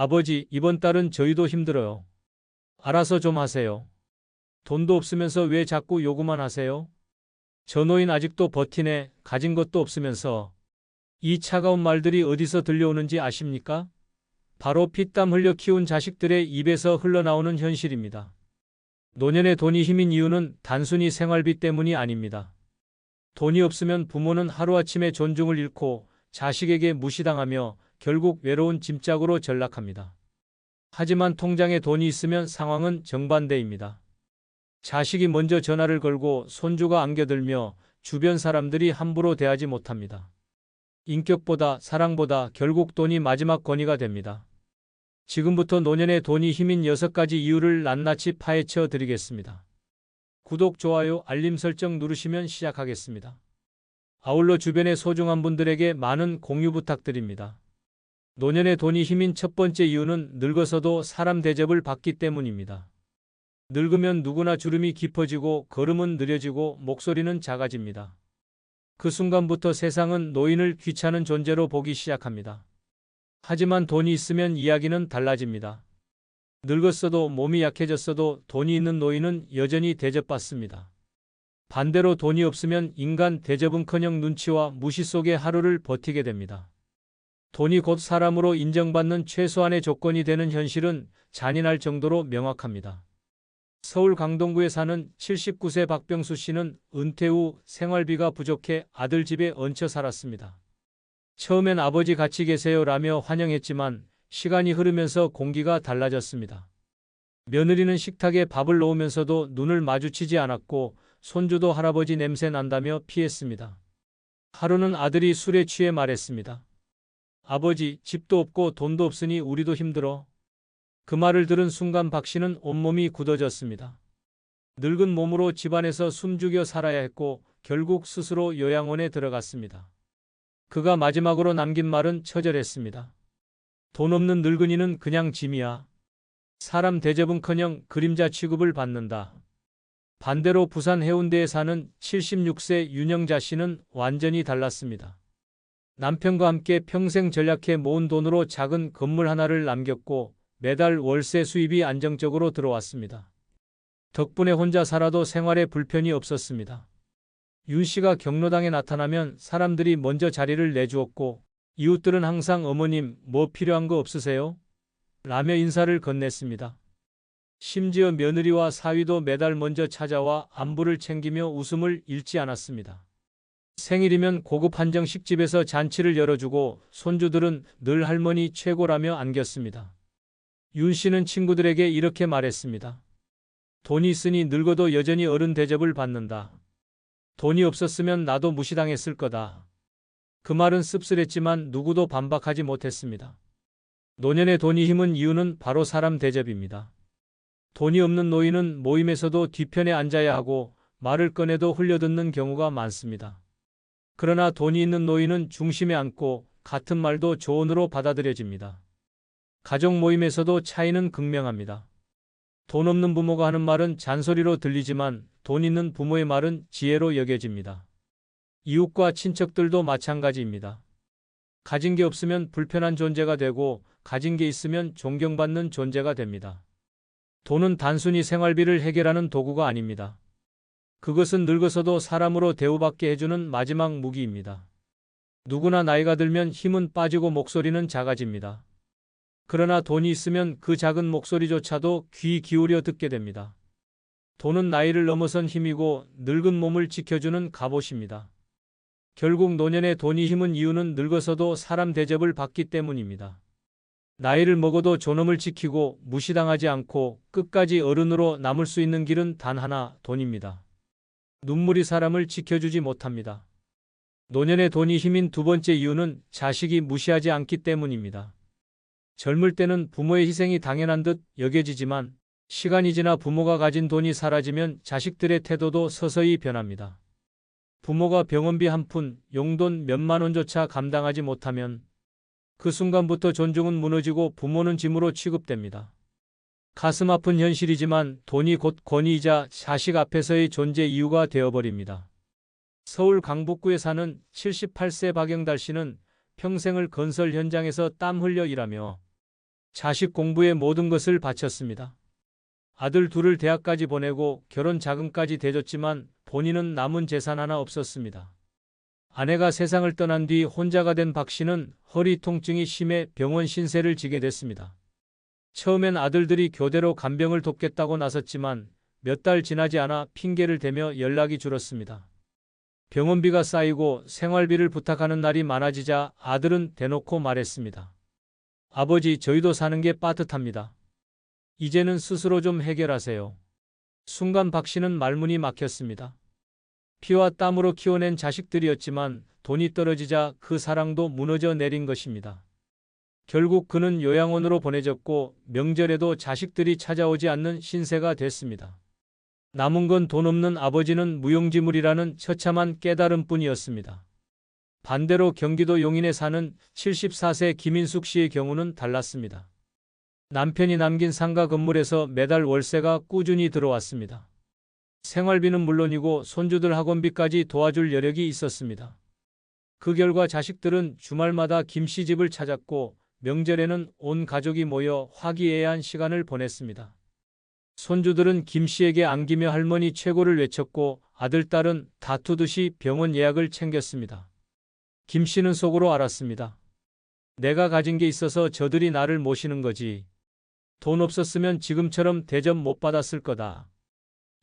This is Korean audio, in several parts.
아버지, 이번 달은 저희도 힘들어요. 알아서 좀 하세요. 돈도 없으면서 왜 자꾸 요구만 하세요? 저 노인 아직도 버티네. 가진 것도 없으면서. 이 차가운 말들이 어디서 들려오는지 아십니까? 바로 피땀 흘려 키운 자식들의 입에서 흘러나오는 현실입니다. 노년의 돈이 힘인 이유는 단순히 생활비 때문이 아닙니다. 돈이 없으면 부모는 하루아침에 존중을 잃고 자식에게 무시당하며 결국 외로운 짐짝으로 전락합니다. 하지만 통장에 돈이 있으면 상황은 정반대입니다. 자식이 먼저 전화를 걸고 손주가 안겨들며 주변 사람들이 함부로 대하지 못합니다. 인격보다 사랑보다 결국 돈이 마지막 권위가 됩니다. 지금부터 노년의 돈이 힘인 6가지 이유를 낱낱이 파헤쳐 드리겠습니다. 구독, 좋아요, 알림 설정 누르시면 시작하겠습니다. 아울러 주변의 소중한 분들에게 많은 공유 부탁드립니다. 노년의 돈이 힘인 첫 번째 이유는 늙어서도 사람 대접을 받기 때문입니다. 늙으면 누구나 주름이 깊어지고 걸음은 느려지고 목소리는 작아집니다. 그 순간부터 세상은 노인을 귀찮은 존재로 보기 시작합니다. 하지만 돈이 있으면 이야기는 달라집니다. 늙었어도 몸이 약해졌어도 돈이 있는 노인은 여전히 대접받습니다. 반대로 돈이 없으면 인간 대접은커녕 눈치와 무시 속에 하루를 버티게 됩니다. 돈이 곧 사람으로 인정받는 최소한의 조건이 되는 현실은 잔인할 정도로 명확합니다. 서울 강동구에 사는 79세 박병수 씨는 은퇴 후 생활비가 부족해 아들 집에 얹혀 살았습니다. 처음엔 아버지 같이 계세요 라며 환영했지만 시간이 흐르면서 공기가 달라졌습니다. 며느리는 식탁에 밥을 놓으면서도 눈을 마주치지 않았고 손주도 할아버지 냄새 난다며 피했습니다. 하루는 아들이 술에 취해 말했습니다. 아버지, 집도 없고 돈도 없으니 우리도 힘들어. 그 말을 들은 순간 박 씨는 온몸이 굳어졌습니다. 늙은 몸으로 집안에서 숨죽여 살아야 했고 결국 스스로 요양원에 들어갔습니다. 그가 마지막으로 남긴 말은 처절했습니다. 돈 없는 늙은이는 그냥 짐이야. 사람 대접은커녕 그림자 취급을 받는다. 반대로 부산 해운대에 사는 76세 윤영자 씨는 완전히 달랐습니다. 남편과 함께 평생 전략해 모은 돈으로 작은 건물 하나를 남겼고 매달 월세 수입이 안정적으로 들어왔습니다. 덕분에 혼자 살아도 생활에 불편이 없었습니다. 윤 씨가 경로당에 나타나면 사람들이 먼저 자리를 내주었고 이웃들은 항상 어머님 뭐 필요한 거 없으세요? 라며 인사를 건넸습니다. 심지어 며느리와 사위도 매달 먼저 찾아와 안부를 챙기며 웃음을 잃지 않았습니다. 생일이면 고급 한정식집에서 잔치를 열어주고 손주들은 늘 할머니 최고라며 안겼습니다. 윤 씨는 친구들에게 이렇게 말했습니다. 돈이 있으니 늙어도 여전히 어른 대접을 받는다. 돈이 없었으면 나도 무시당했을 거다. 그 말은 씁쓸했지만 누구도 반박하지 못했습니다. 노년의 돈이 힘은 이유는 바로 사람 대접입니다. 돈이 없는 노인은 모임에서도 뒤편에 앉아야 하고 말을 꺼내도 흘려듣는 경우가 많습니다. 그러나 돈이 있는 노인은 중심에 앉고 같은 말도 조언으로 받아들여집니다. 가족 모임에서도 차이는 극명합니다. 돈 없는 부모가 하는 말은 잔소리로 들리지만 돈 있는 부모의 말은 지혜로 여겨집니다. 이웃과 친척들도 마찬가지입니다. 가진 게 없으면 불편한 존재가 되고 가진 게 있으면 존경받는 존재가 됩니다. 돈은 단순히 생활비를 해결하는 도구가 아닙니다. 그것은 늙어서도 사람으로 대우받게 해주는 마지막 무기입니다. 누구나 나이가 들면 힘은 빠지고 목소리는 작아집니다. 그러나 돈이 있으면 그 작은 목소리조차도 귀 기울여 듣게 됩니다. 돈은 나이를 넘어선 힘이고 늙은 몸을 지켜주는 갑옷입니다. 결국 노년의 돈이 힘은 이유는 늙어서도 사람 대접을 받기 때문입니다. 나이를 먹어도 존엄을 지키고 무시당하지 않고 끝까지 어른으로 남을 수 있는 길은 단 하나, 돈입니다. 눈물이 사람을 지켜주지 못합니다. 노년의 돈이 힘인 두 번째 이유는 자식이 무시하지 않기 때문입니다. 젊을 때는 부모의 희생이 당연한 듯 여겨지지만 시간이 지나 부모가 가진 돈이 사라지면 자식들의 태도도 서서히 변합니다. 부모가 병원비 한 푼, 용돈 몇만 원조차 감당하지 못하면 그 순간부터 존중은 무너지고 부모는 짐으로 취급됩니다. 가슴 아픈 현실이지만 돈이 곧 권위이자 자식 앞에서의 존재 이유가 되어버립니다. 서울 강북구에 사는 78세 박영달 씨는 평생을 건설 현장에서 땀 흘려 일하며 자식 공부에 모든 것을 바쳤습니다. 아들 둘을 대학까지 보내고 결혼 자금까지 대줬지만 본인은 남은 재산 하나 없었습니다. 아내가 세상을 떠난 뒤 혼자가 된 박 씨는 허리 통증이 심해 병원 신세를 지게 됐습니다. 처음엔 아들들이 교대로 간병을 돕겠다고 나섰지만 몇 달 지나지 않아 핑계를 대며 연락이 줄었습니다. 병원비가 쌓이고 생활비를 부탁하는 날이 많아지자 아들은 대놓고 말했습니다. 아버지, 저희도 사는 게 빠듯합니다. 이제는 스스로 좀 해결하세요. 순간 박 씨는 말문이 막혔습니다. 피와 땀으로 키워낸 자식들이었지만 돈이 떨어지자 그 사랑도 무너져 내린 것입니다. 결국 그는 요양원으로 보내졌고 명절에도 자식들이 찾아오지 않는 신세가 됐습니다. 남은 건 돈 없는 아버지는 무용지물이라는 처참한 깨달음뿐이었습니다. 반대로 경기도 용인에 사는 74세 김인숙 씨의 경우는 달랐습니다. 남편이 남긴 상가 건물에서 매달 월세가 꾸준히 들어왔습니다. 생활비는 물론이고 손주들 학원비까지 도와줄 여력이 있었습니다. 그 결과 자식들은 주말마다 김 씨 집을 찾았고 명절에는 온 가족이 모여 화기애애한 시간을 보냈습니다. 손주들은 김 씨에게 안기며 할머니 최고를 외쳤고 아들, 딸은 다투듯이 병원 예약을 챙겼습니다. 김 씨는 속으로 알았습니다. 내가 가진 게 있어서 저들이 나를 모시는 거지. 돈 없었으면 지금처럼 대접 못 받았을 거다.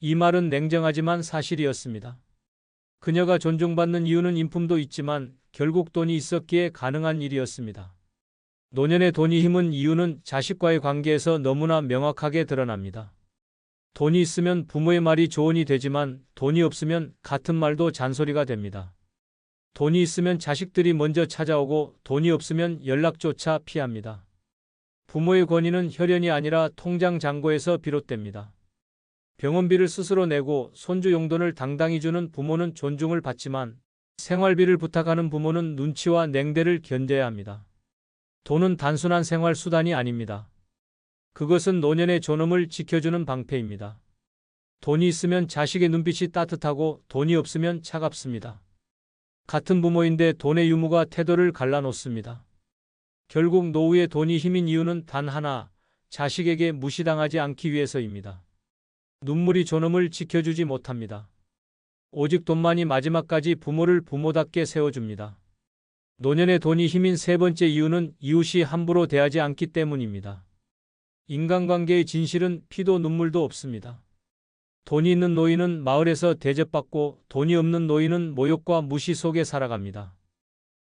이 말은 냉정하지만 사실이었습니다. 그녀가 존중받는 이유는 인품도 있지만 결국 돈이 있었기에 가능한 일이었습니다. 노년의 돈이 힘은 이유는 자식과의 관계에서 너무나 명확하게 드러납니다. 돈이 있으면 부모의 말이 조언이 되지만 돈이 없으면 같은 말도 잔소리가 됩니다. 돈이 있으면 자식들이 먼저 찾아오고 돈이 없으면 연락조차 피합니다. 부모의 권위는 혈연이 아니라 통장 잔고에서 비롯됩니다. 병원비를 스스로 내고 손주 용돈을 당당히 주는 부모는 존중을 받지만 생활비를 부탁하는 부모는 눈치와 냉대를 견뎌야 합니다. 돈은 단순한 생활 수단이 아닙니다. 그것은 노년의 존엄을 지켜주는 방패입니다. 돈이 있으면 자식의 눈빛이 따뜻하고 돈이 없으면 차갑습니다. 같은 부모인데 돈의 유무가 태도를 갈라놓습니다. 결국 노후의 돈이 힘인 이유는 단 하나, 자식에게 무시당하지 않기 위해서입니다. 눈물이 존엄을 지켜주지 못합니다. 오직 돈만이 마지막까지 부모를 부모답게 세워줍니다. 노년의 돈이 힘인 세 번째 이유는 이웃이 함부로 대하지 않기 때문입니다. 인간관계의 진실은 피도 눈물도 없습니다. 돈이 있는 노인은 마을에서 대접받고 돈이 없는 노인은 모욕과 무시 속에 살아갑니다.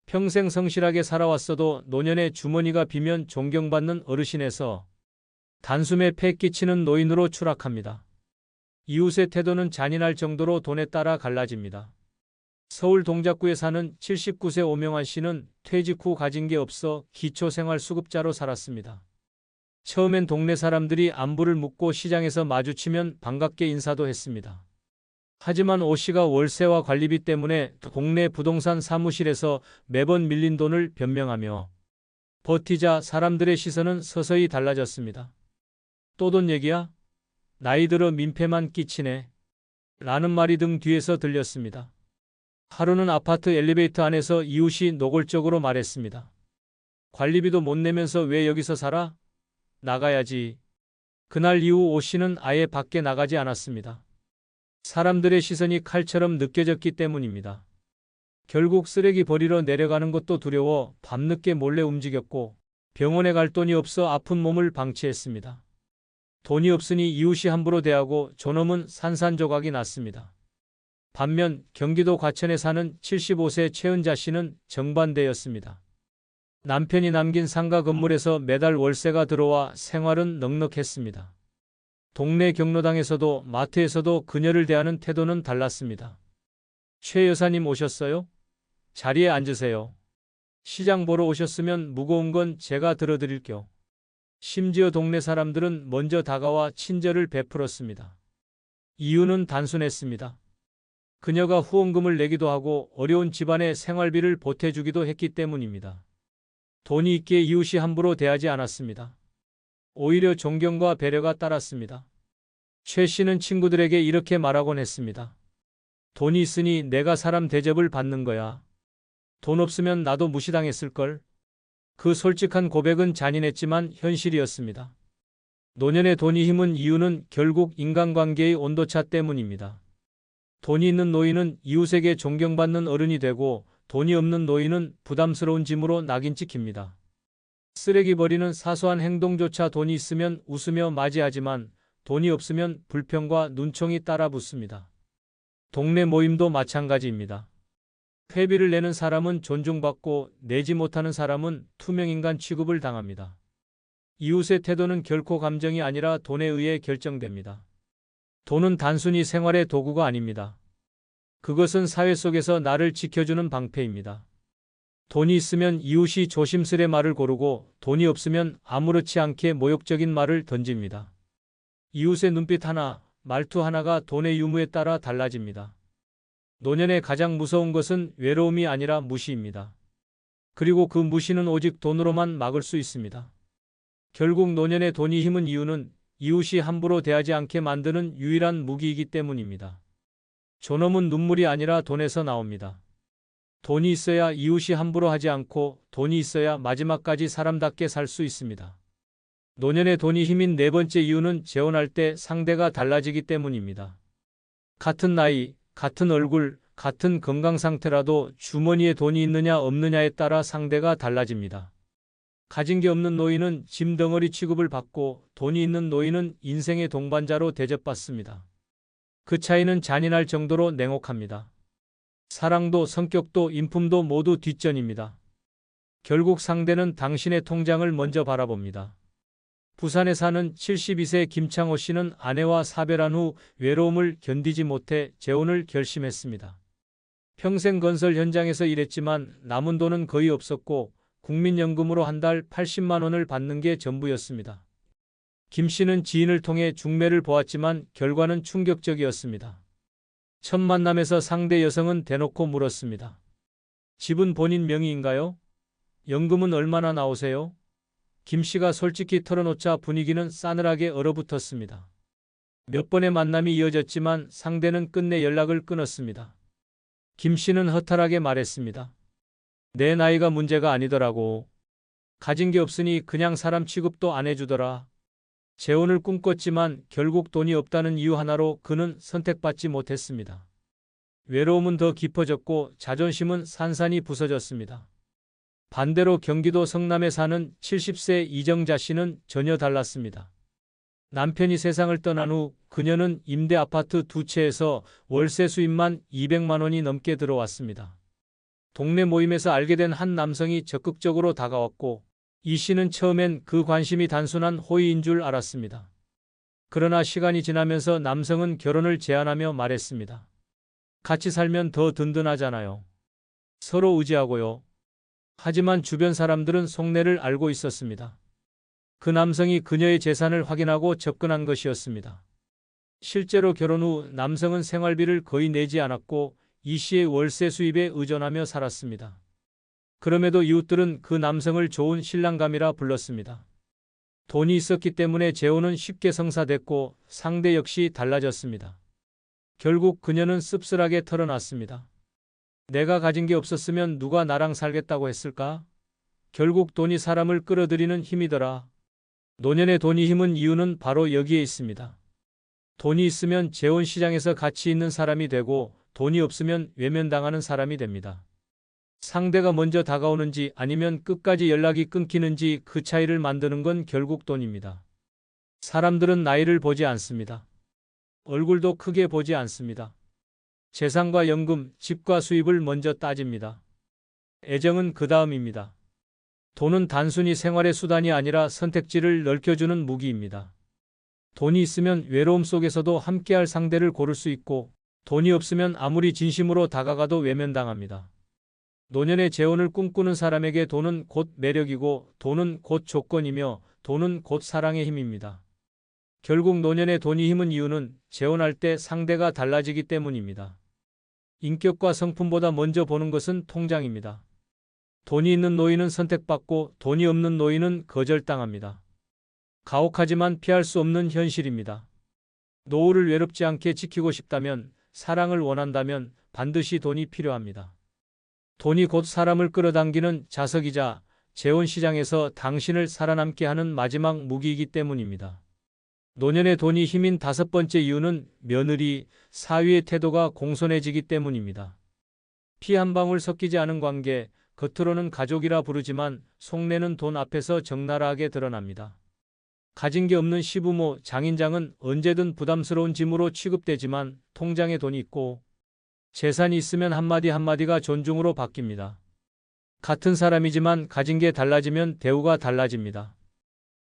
평생 성실하게 살아왔어도 노년에 주머니가 비면 존경받는 어르신에서 단숨에 패 끼치는 노인으로 추락합니다. 이웃의 태도는 잔인할 정도로 돈에 따라 갈라집니다. 서울 동작구에 사는 79세 오명환 씨는 퇴직 후 가진 게 없어 기초생활수급자로 살았습니다. 처음엔 동네 사람들이 안부를 묻고 시장에서 마주치면 반갑게 인사도 했습니다. 하지만 오 씨가 월세와 관리비 때문에 동네 부동산 사무실에서 매번 밀린 돈을 변명하며 버티자 사람들의 시선은 서서히 달라졌습니다. 또 돈 얘기야? 나이 들어 민폐만 끼치네. 라는 말이 등 뒤에서 들렸습니다. 하루는 아파트 엘리베이터 안에서 이웃이 노골적으로 말했습니다. 관리비도 못 내면서 왜 여기서 살아? 나가야지. 그날 이후 오 씨는 아예 밖에 나가지 않았습니다. 사람들의 시선이 칼처럼 느껴졌기 때문입니다. 결국 쓰레기 버리러 내려가는 것도 두려워 밤늦게 몰래 움직였고 병원에 갈 돈이 없어 아픈 몸을 방치했습니다. 돈이 없으니 이웃이 함부로 대하고 존엄은 산산조각이 났습니다. 반면 경기도 과천에 사는 75세 최은자 씨는 정반대였습니다. 남편이 남긴 상가 건물에서 매달 월세가 들어와 생활은 넉넉했습니다. 동네 경로당에서도 마트에서도 그녀를 대하는 태도는 달랐습니다. 최 여사님 오셨어요? 자리에 앉으세요. 시장 보러 오셨으면 무거운 건 제가 들어드릴게요. 심지어 동네 사람들은 먼저 다가와 친절을 베풀었습니다. 이유는 단순했습니다. 그녀가 후원금을 내기도 하고 어려운 집안의 생활비를 보태주기도 했기 때문입니다. 돈이 있기에 이웃이 함부로 대하지 않았습니다. 오히려 존경과 배려가 따랐습니다. 최 씨는 친구들에게 이렇게 말하곤 했습니다. 돈이 있으니 내가 사람 대접을 받는 거야. 돈 없으면 나도 무시당했을걸. 그 솔직한 고백은 잔인했지만 현실이었습니다. 노년의 돈이 힘은 이유는 결국 인간관계의 온도차 때문입니다. 돈이 있는 노인은 이웃에게 존경받는 어른이 되고 돈이 없는 노인은 부담스러운 짐으로 낙인 찍힙니다. 쓰레기 버리는 사소한 행동조차 돈이 있으면 웃으며 맞이하지만 돈이 없으면 불평과 눈총이 따라 붙습니다. 동네 모임도 마찬가지입니다. 회비를 내는 사람은 존중받고 내지 못하는 사람은 투명인간 취급을 당합니다. 이웃의 태도는 결코 감정이 아니라 돈에 의해 결정됩니다. 돈은 단순히 생활의 도구가 아닙니다. 그것은 사회 속에서 나를 지켜주는 방패입니다. 돈이 있으면 이웃이 조심스레 말을 고르고 돈이 없으면 아무렇지 않게 모욕적인 말을 던집니다. 이웃의 눈빛 하나, 말투 하나가 돈의 유무에 따라 달라집니다. 노년의 가장 무서운 것은 외로움이 아니라 무시입니다. 그리고 그 무시는 오직 돈으로만 막을 수 있습니다. 결국 노년의 돈이 힘은 이유는 이웃이 함부로 대하지 않게 만드는 유일한 무기이기 때문입니다. 존엄은 눈물이 아니라 돈에서 나옵니다. 돈이 있어야 이웃이 함부로 하지 않고 돈이 있어야 마지막까지 사람답게 살 수 있습니다. 노년의 돈이 힘인 네 번째 이유는 재혼할 때 상대가 달라지기 때문입니다. 같은 나이, 같은 얼굴, 같은 건강 상태라도 주머니에 돈이 있느냐 없느냐에 따라 상대가 달라집니다. 가진 게 없는 노인은 짐덩어리 취급을 받고 돈이 있는 노인은 인생의 동반자로 대접받습니다. 그 차이는 잔인할 정도로 냉혹합니다. 사랑도 성격도 인품도 모두 뒷전입니다. 결국 상대는 당신의 통장을 먼저 바라봅니다. 부산에 사는 72세 김창호 씨는 아내와 사별한 후 외로움을 견디지 못해 재혼을 결심했습니다. 평생 건설 현장에서 일했지만 남은 돈은 거의 없었고 국민연금으로 한 달 80만 원을 받는 게 전부였습니다. 김 씨는 지인을 통해 중매를 보았지만 결과는 충격적이었습니다. 첫 만남에서 상대 여성은 대놓고 물었습니다. 집은 본인 명의인가요? 연금은 얼마나 나오세요? 김 씨가 솔직히 털어놓자 분위기는 싸늘하게 얼어붙었습니다. 몇 번의 만남이 이어졌지만 상대는 끝내 연락을 끊었습니다. 김 씨는 허탈하게 말했습니다. 내 나이가 문제가 아니더라고. 가진 게 없으니 그냥 사람 취급도 안 해주더라. 재혼을 꿈꿨지만 결국 돈이 없다는 이유 하나로 그는 선택받지 못했습니다. 외로움은 더 깊어졌고 자존심은 산산이 부서졌습니다. 반대로 경기도 성남에 사는 70세 이정자 씨는 전혀 달랐습니다. 남편이 세상을 떠난 후 그녀는 임대 아파트 2채에서 월세 수입만 200만 원이 넘게 들어왔습니다. 동네 모임에서 알게 된 한 남성이 적극적으로 다가왔고 이 씨는 처음엔 그 관심이 단순한 호의인 줄 알았습니다. 그러나 시간이 지나면서 남성은 결혼을 제안하며 말했습니다. 같이 살면 더 든든하잖아요. 서로 의지하고요. 하지만 주변 사람들은 속내를 알고 있었습니다. 그 남성이 그녀의 재산을 확인하고 접근한 것이었습니다. 실제로 결혼 후 남성은 생활비를 거의 내지 않았고 이 씨의 월세 수입에 의존하며 살았습니다. 그럼에도 이웃들은 그 남성을 좋은 신랑감이라 불렀습니다. 돈이 있었기 때문에 재혼은 쉽게 성사됐고 상대 역시 달라졌습니다. 결국 그녀는 씁쓸하게 털어놨습니다. 내가 가진 게 없었으면 누가 나랑 살겠다고 했을까? 결국 돈이 사람을 끌어들이는 힘이더라. 노년의 돈이 힘은 이유는 바로 여기에 있습니다. 돈이 있으면 재혼 시장에서 가치 있는 사람이 되고 돈이 없으면 외면당하는 사람이 됩니다. 상대가 먼저 다가오는지 아니면 끝까지 연락이 끊기는지 그 차이를 만드는 건 결국 돈입니다. 사람들은 나이를 보지 않습니다. 얼굴도 크게 보지 않습니다. 재산과 연금, 집과 수입을 먼저 따집니다. 애정은 그 다음입니다. 돈은 단순히 생활의 수단이 아니라 선택지를 넓혀주는 무기입니다. 돈이 있으면 외로움 속에서도 함께할 상대를 고를 수 있고 돈이 없으면 아무리 진심으로 다가가도 외면당합니다. 노년의 재혼을 꿈꾸는 사람에게 돈은 곧 매력이고 돈은 곧 조건이며 돈은 곧 사랑의 힘입니다. 결국 노년의 돈이 힘은 이유는 재혼할 때 상대가 달라지기 때문입니다. 인격과 성품보다 먼저 보는 것은 통장입니다. 돈이 있는 노인은 선택받고 돈이 없는 노인은 거절당합니다. 가혹하지만 피할 수 없는 현실입니다. 노후를 외롭지 않게 지키고 싶다면, 사랑을 원한다면 반드시 돈이 필요합니다. 돈이 곧 사람을 끌어당기는 자석이자 재혼시장에서 당신을 살아남게 하는 마지막 무기이기 때문입니다. 노년의 돈이 힘인 다섯 번째 이유는 며느리, 사위의 태도가 공손해지기 때문입니다. 피 한 방울 섞이지 않은 관계, 겉으로는 가족이라 부르지만 속내는 돈 앞에서 적나라하게 드러납니다. 가진 게 없는 시부모, 장인장은 언제든 부담스러운 짐으로 취급되지만 통장에 돈이 있고 재산이 있으면 한마디 한마디가 존중으로 바뀝니다. 같은 사람이지만 가진 게 달라지면 대우가 달라집니다.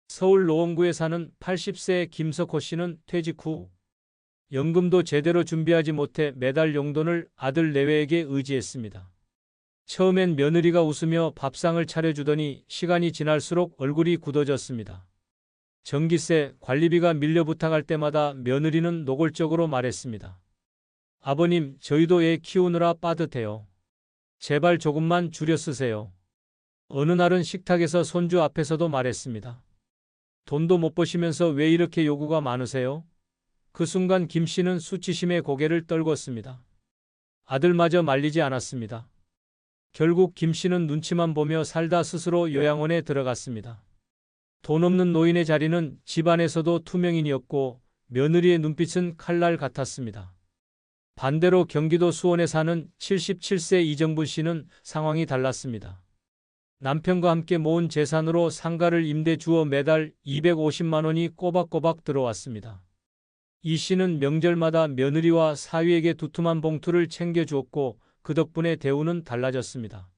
서울 노원구에 사는 80세 김석호 씨는 퇴직 후 연금도 제대로 준비하지 못해 매달 용돈을 아들 내외에게 의지했습니다. 처음엔 며느리가 웃으며 밥상을 차려주더니 시간이 지날수록 얼굴이 굳어졌습니다. 전기세, 관리비가 밀려 부탁할 때마다 며느리는 노골적으로 말했습니다. 아버님, 저희도 애 키우느라 빠듯해요. 제발 조금만 줄여 쓰세요. 어느 날은 식탁에서 손주 앞에서도 말했습니다. 돈도 못 버시면서 왜 이렇게 요구가 많으세요? 그 순간 김 씨는 수치심에 고개를 떨궜습니다. 아들마저 말리지 않았습니다. 결국 김 씨는 눈치만 보며 살다 스스로 요양원에 들어갔습니다. 돈 없는 노인의 자리는 집안에서도 투명인이었고 며느리의 눈빛은 칼날 같았습니다. 반대로 경기도 수원에 사는 77세 이정분 씨는 상황이 달랐습니다. 남편과 함께 모은 재산으로 상가를 임대 주어 매달 250만 원이 꼬박꼬박 들어왔습니다. 이 씨는 명절마다 며느리와 사위에게 두툼한 봉투를 챙겨주었고 그 덕분에 대우는 달라졌습니다.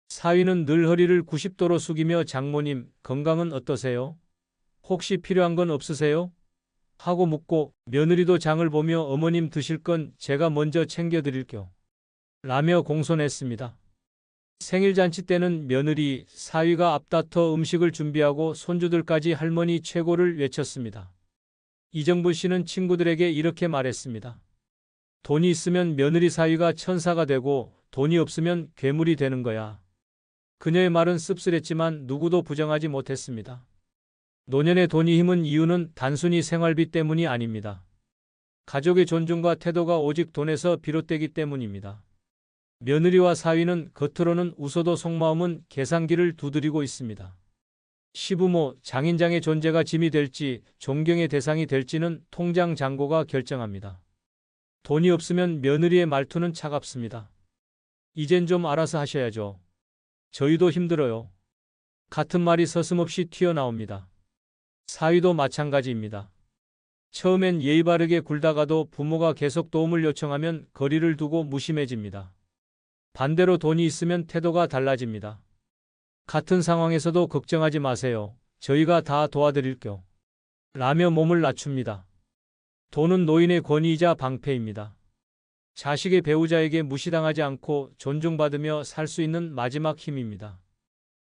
사위는 늘 허리를 90도로 숙이며 장모님, 건강은 어떠세요? 혹시 필요한 건 없으세요? 하고 묻고 며느리도 장을 보며 어머님 드실 건 제가 먼저 챙겨드릴게요. 라며 공손했습니다. 생일잔치 때는 며느리, 사위가 앞다퉈 음식을 준비하고 손주들까지 할머니 최고를 외쳤습니다. 이정분 씨는 친구들에게 이렇게 말했습니다. 돈이 있으면 며느리 사위가 천사가 되고 돈이 없으면 괴물이 되는 거야. 그녀의 말은 씁쓸했지만 누구도 부정하지 못했습니다. 노년의 돈이 힘은 이유는 단순히 생활비 때문이 아닙니다. 가족의 존중과 태도가 오직 돈에서 비롯되기 때문입니다. 며느리와 사위는 겉으로는 웃어도 속마음은 계산기를 두드리고 있습니다. 시부모, 장인장의 존재가 짐이 될지 존경의 대상이 될지는 통장 잔고가 결정합니다. 돈이 없으면 며느리의 말투는 차갑습니다. 이젠 좀 알아서 하셔야죠. 저희도 힘들어요. 같은 말이 서슴없이 튀어나옵니다. 사위도 마찬가지입니다. 처음엔 예의 바르게 굴다가도 부모가 계속 도움을 요청하면 거리를 두고 무심해집니다. 반대로 돈이 있으면 태도가 달라집니다. 같은 상황에서도 걱정하지 마세요. 저희가 다 도와드릴게요. 라며 몸을 낮춥니다. 돈은 노인의 권위이자 방패입니다. 자식의 배우자에게 무시당하지 않고 존중받으며 살 수 있는 마지막 힘입니다.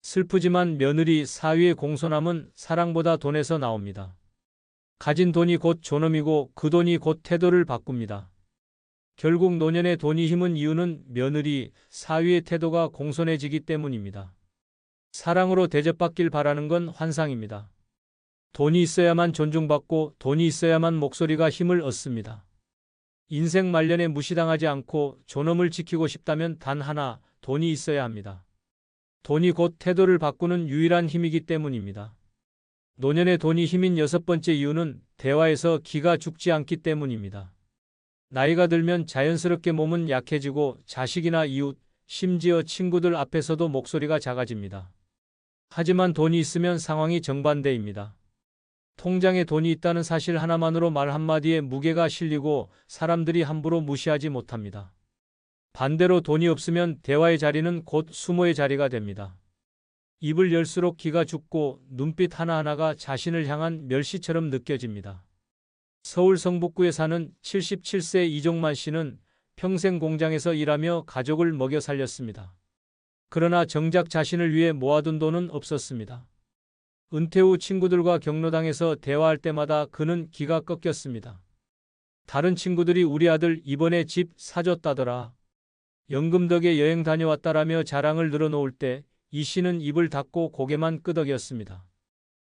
슬프지만 며느리, 사위의 공손함은 사랑보다 돈에서 나옵니다. 가진 돈이 곧 존엄이고 그 돈이 곧 태도를 바꿉니다. 결국 노년의 돈이 힘은 이유는 며느리, 사위의 태도가 공손해지기 때문입니다. 사랑으로 대접받길 바라는 건 환상입니다. 돈이 있어야만 존중받고 돈이 있어야만 목소리가 힘을 얻습니다. 인생 말년에 무시당하지 않고 존엄을 지키고 싶다면 단 하나, 돈이 있어야 합니다. 돈이 곧 태도를 바꾸는 유일한 힘이기 때문입니다. 노년의 돈이 힘인 여섯 번째 이유는 대화에서 기가 죽지 않기 때문입니다. 나이가 들면 자연스럽게 몸은 약해지고 자식이나 이웃, 심지어 친구들 앞에서도 목소리가 작아집니다. 하지만 돈이 있으면 상황이 정반대입니다. 통장에 돈이 있다는 사실 하나만으로 말 한마디에 무게가 실리고 사람들이 함부로 무시하지 못합니다. 반대로 돈이 없으면 대화의 자리는 곧 수모의 자리가 됩니다. 입을 열수록 기가 죽고 눈빛 하나하나가 자신을 향한 멸시처럼 느껴집니다. 서울 성북구에 사는 77세 이종만 씨는 평생 공장에서 일하며 가족을 먹여 살렸습니다. 그러나 정작 자신을 위해 모아둔 돈은 없었습니다. 은퇴 후 친구들과 경로당에서 대화할 때마다 그는 기가 꺾였습니다. 다른 친구들이 우리 아들 이번에 집 사줬다더라. 연금 덕에 여행 다녀왔다라며 자랑을 늘어놓을 때 이 씨는 입을 닫고 고개만 끄덕였습니다.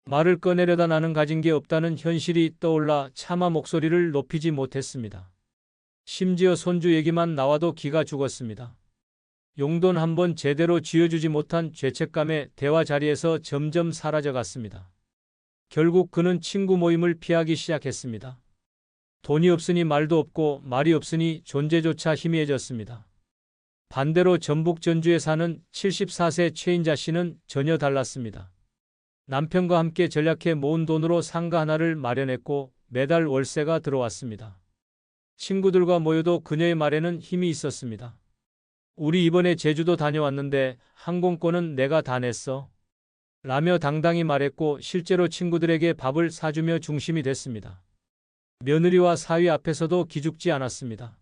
말을 꺼내려다 나는 가진 게 없다는 현실이 떠올라 차마 목소리를 높이지 못했습니다. 심지어 손주 얘기만 나와도 기가 죽었습니다. 용돈 한 번 제대로 쥐어주지 못한 죄책감에 대화 자리에서 점점 사라져 갔습니다. 결국 그는 친구 모임을 피하기 시작했습니다. 돈이 없으니 말도 없고 말이 없으니 존재조차 희미해졌습니다. 반대로 전북 전주에 사는 74세 최인자 씨는 전혀 달랐습니다. 남편과 함께 전략해 모은 돈으로 상가 하나를 마련했고 매달 월세가 들어왔습니다. 친구들과 모여도 그녀의 말에는 힘이 있었습니다. 우리 이번에 제주도 다녀왔는데 항공권은 내가 다 냈어. 라며 당당히 말했고 실제로 친구들에게 밥을 사주며 중심이 됐습니다. 며느리와 사위 앞에서도 기죽지 않았습니다.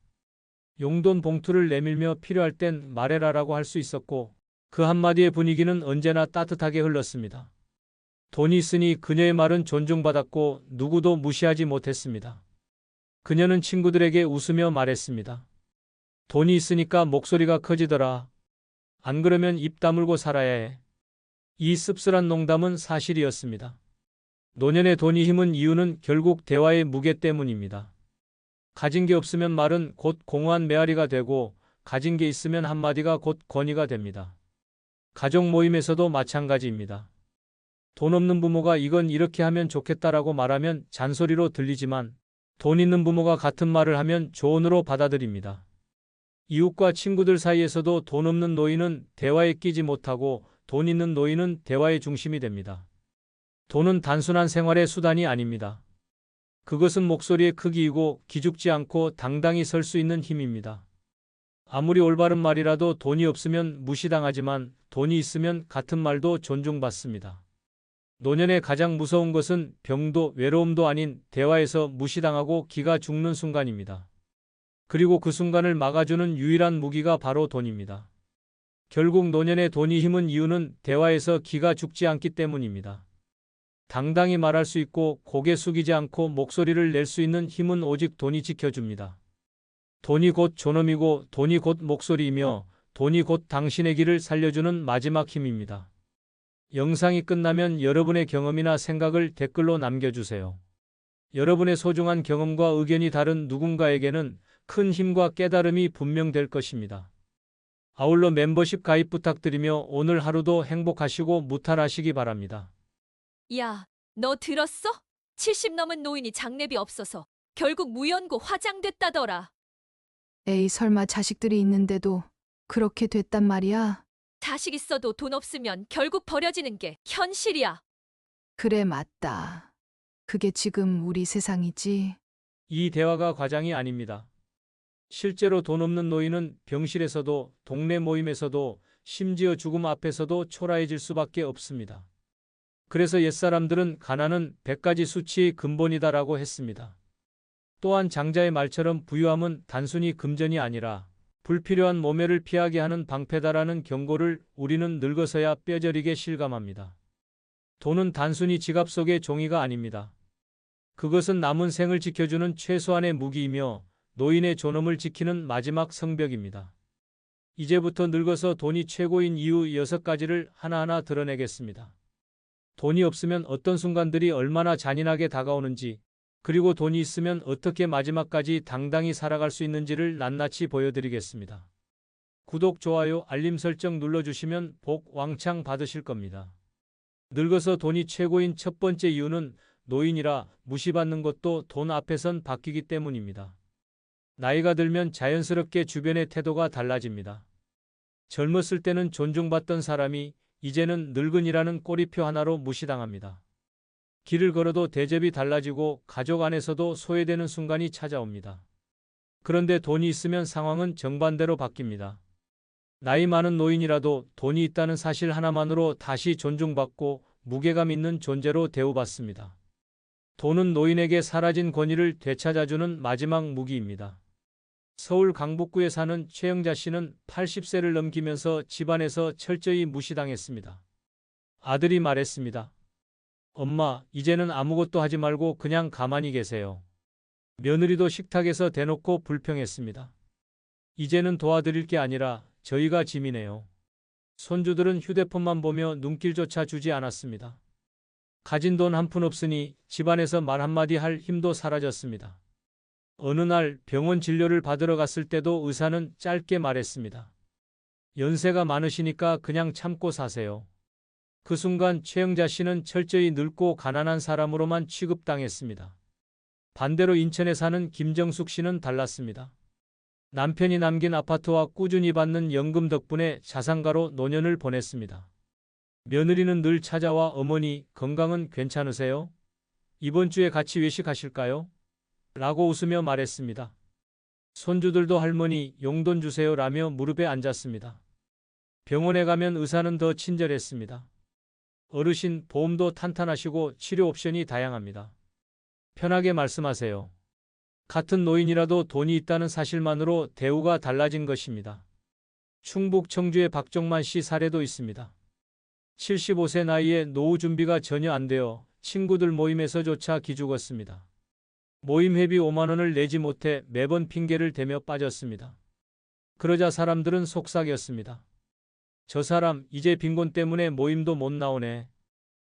용돈 봉투를 내밀며 필요할 땐 말해라라고 할 수 있었고 그 한마디의 분위기는 언제나 따뜻하게 흘렀습니다. 돈이 있으니 그녀의 말은 존중받았고 누구도 무시하지 못했습니다. 그녀는 친구들에게 웃으며 말했습니다. 돈이 있으니까 목소리가 커지더라. 안 그러면 입 다물고 살아야 해. 이 씁쓸한 농담은 사실이었습니다. 노년의 돈이 힘은 이유는 결국 대화의 무게 때문입니다. 가진 게 없으면 말은 곧 공허한 메아리가 되고 가진 게 있으면 한마디가 곧 권위가 됩니다. 가족 모임에서도 마찬가지입니다. 돈 없는 부모가 이건 이렇게 하면 좋겠다라고 말하면 잔소리로 들리지만 돈 있는 부모가 같은 말을 하면 조언으로 받아들입니다. 이웃과 친구들 사이에서도 돈 없는 노인은 대화에 끼지 못하고 돈 있는 노인은 대화의 중심이 됩니다. 돈은 단순한 생활의 수단이 아닙니다. 그것은 목소리의 크기이고 기죽지 않고 당당히 설 수 있는 힘입니다. 아무리 올바른 말이라도 돈이 없으면 무시당하지만 돈이 있으면 같은 말도 존중받습니다. 노년의 가장 무서운 것은 병도 외로움도 아닌 대화에서 무시당하고 기가 죽는 순간입니다. 그리고 그 순간을 막아주는 유일한 무기가 바로 돈입니다. 결국 노년의 돈이 힘은 이유는 대화에서 기가 죽지 않기 때문입니다. 당당히 말할 수 있고 고개 숙이지 않고 목소리를 낼 수 있는 힘은 오직 돈이 지켜줍니다. 돈이 곧 존엄이고 돈이 곧 목소리이며 돈이 곧 당신의 길을 살려주는 마지막 힘입니다. 영상이 끝나면 여러분의 경험이나 생각을 댓글로 남겨주세요. 여러분의 소중한 경험과 의견이 다른 누군가에게는 큰 힘과 깨달음이 분명될 것입니다. 아울러 멤버십 가입 부탁드리며 오늘 하루도 행복하시고 무탈하시기 바랍니다. 야, 너 들었어? 70 넘은 노인이 장례비 없어서 결국 무연고 화장됐다더라. 에이, 설마 자식들이 있는데도 그렇게 됐단 말이야? 자식 있어도 돈 없으면 결국 버려지는 게 현실이야. 그래, 맞다. 그게 지금 우리 세상이지. 이 대화가 과장이 아닙니다. 실제로 돈 없는 노인은 병실에서도 동네 모임에서도 심지어 죽음 앞에서도 초라해질 수밖에 없습니다. 그래서 옛사람들은 가난은 100가지 수치의 근본이다라고 했습니다. 또한 장자의 말처럼 부유함은 단순히 금전이 아니라 불필요한 모멸을 피하게 하는 방패다라는 경고를 우리는 늙어서야 뼈저리게 실감합니다. 돈은 단순히 지갑 속의 종이가 아닙니다. 그것은 남은 생을 지켜주는 최소한의 무기이며 노인의 존엄을 지키는 마지막 성벽입니다. 이제부터 늙어서 돈이 최고인 이유 6가지를 하나하나 드러내겠습니다. 돈이 없으면 어떤 순간들이 얼마나 잔인하게 다가오는지, 그리고 돈이 있으면 어떻게 마지막까지 당당히 살아갈 수 있는지를 낱낱이 보여드리겠습니다. 구독, 좋아요, 알림 설정 눌러주시면 복 왕창 받으실 겁니다. 늙어서 돈이 최고인 첫 번째 이유는 노인이라 무시받는 것도 돈 앞에선 바뀌기 때문입니다. 나이가 들면 자연스럽게 주변의 태도가 달라집니다. 젊었을 때는 존중받던 사람이 이제는 늙은이라는 꼬리표 하나로 무시당합니다. 길을 걸어도 대접이 달라지고 가족 안에서도 소외되는 순간이 찾아옵니다. 그런데 돈이 있으면 상황은 정반대로 바뀝니다. 나이 많은 노인이라도 돈이 있다는 사실 하나만으로 다시 존중받고 무게감 있는 존재로 대우받습니다. 돈은 노인에게 사라진 권위를 되찾아주는 마지막 무기입니다. 서울 강북구에 사는 최영자 씨는 80세를 넘기면서 집안에서 철저히 무시당했습니다. 아들이 말했습니다. 엄마, 이제는 아무것도 하지 말고 그냥 가만히 계세요. 며느리도 식탁에서 대놓고 불평했습니다. 이제는 도와드릴 게 아니라 저희가 짐이네요. 손주들은 휴대폰만 보며 눈길조차 주지 않았습니다. 가진 돈 한 푼 없으니 집안에서 말 한마디 할 힘도 사라졌습니다. 어느 날 병원 진료를 받으러 갔을 때도 의사는 짧게 말했습니다. 연세가 많으시니까 그냥 참고 사세요. 그 순간 최영자 씨는 철저히 늙고 가난한 사람으로만 취급당했습니다. 반대로 인천에 사는 김정숙 씨는 달랐습니다. 남편이 남긴 아파트와 꾸준히 받는 연금 덕분에 자산가로 노년을 보냈습니다. 며느리는 늘 찾아와 어머니 건강은 괜찮으세요? 이번 주에 같이 외식하실까요? 라고 웃으며 말했습니다. 손주들도 할머니 용돈 주세요 라며 무릎에 앉았습니다. 병원에 가면 의사는 더 친절했습니다. 어르신 보험도 탄탄하시고 치료 옵션이 다양합니다. 편하게 말씀하세요. 같은 노인이라도 돈이 있다는 사실만으로 대우가 달라진 것입니다. 충북 청주의 박종만 씨 사례도 있습니다. 75세 나이에 노후 준비가 전혀 안 되어 친구들 모임에서조차 기죽었습니다. 모임 회비 5만 원을 내지 못해 매번 핑계를 대며 빠졌습니다. 그러자 사람들은 속삭였습니다. 저 사람 이제 빈곤 때문에 모임도 못 나오네.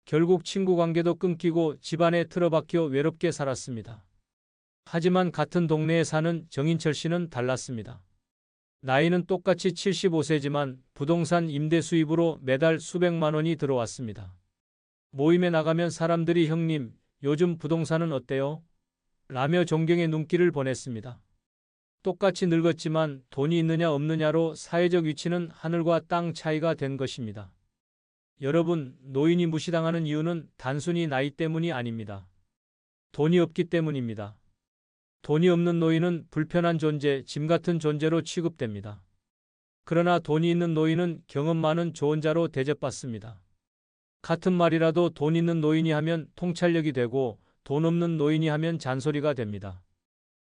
결국 친구 관계도 끊기고 집안에 틀어박혀 외롭게 살았습니다. 하지만 같은 동네에 사는 정인철 씨는 달랐습니다. 나이는 똑같이 75세지만 부동산 임대 수입으로 매달 수백만 원이 들어왔습니다. 모임에 나가면 사람들이 형님, 요즘 부동산은 어때요? 라며 존경의 눈길을 보냈습니다. 똑같이 늙었지만 돈이 있느냐 없느냐로 사회적 위치는 하늘과 땅 차이가 된 것입니다. 여러분, 노인이 무시당하는 이유는 단순히 나이 때문이 아닙니다. 돈이 없기 때문입니다. 돈이 없는 노인은 불편한 존재, 짐 같은 존재로 취급됩니다. 그러나 돈이 있는 노인은 경험 많은 좋은 자로 대접받습니다. 같은 말이라도 돈 있는 노인이 하면 통찰력이 되고 돈 없는 노인이 하면 잔소리가 됩니다.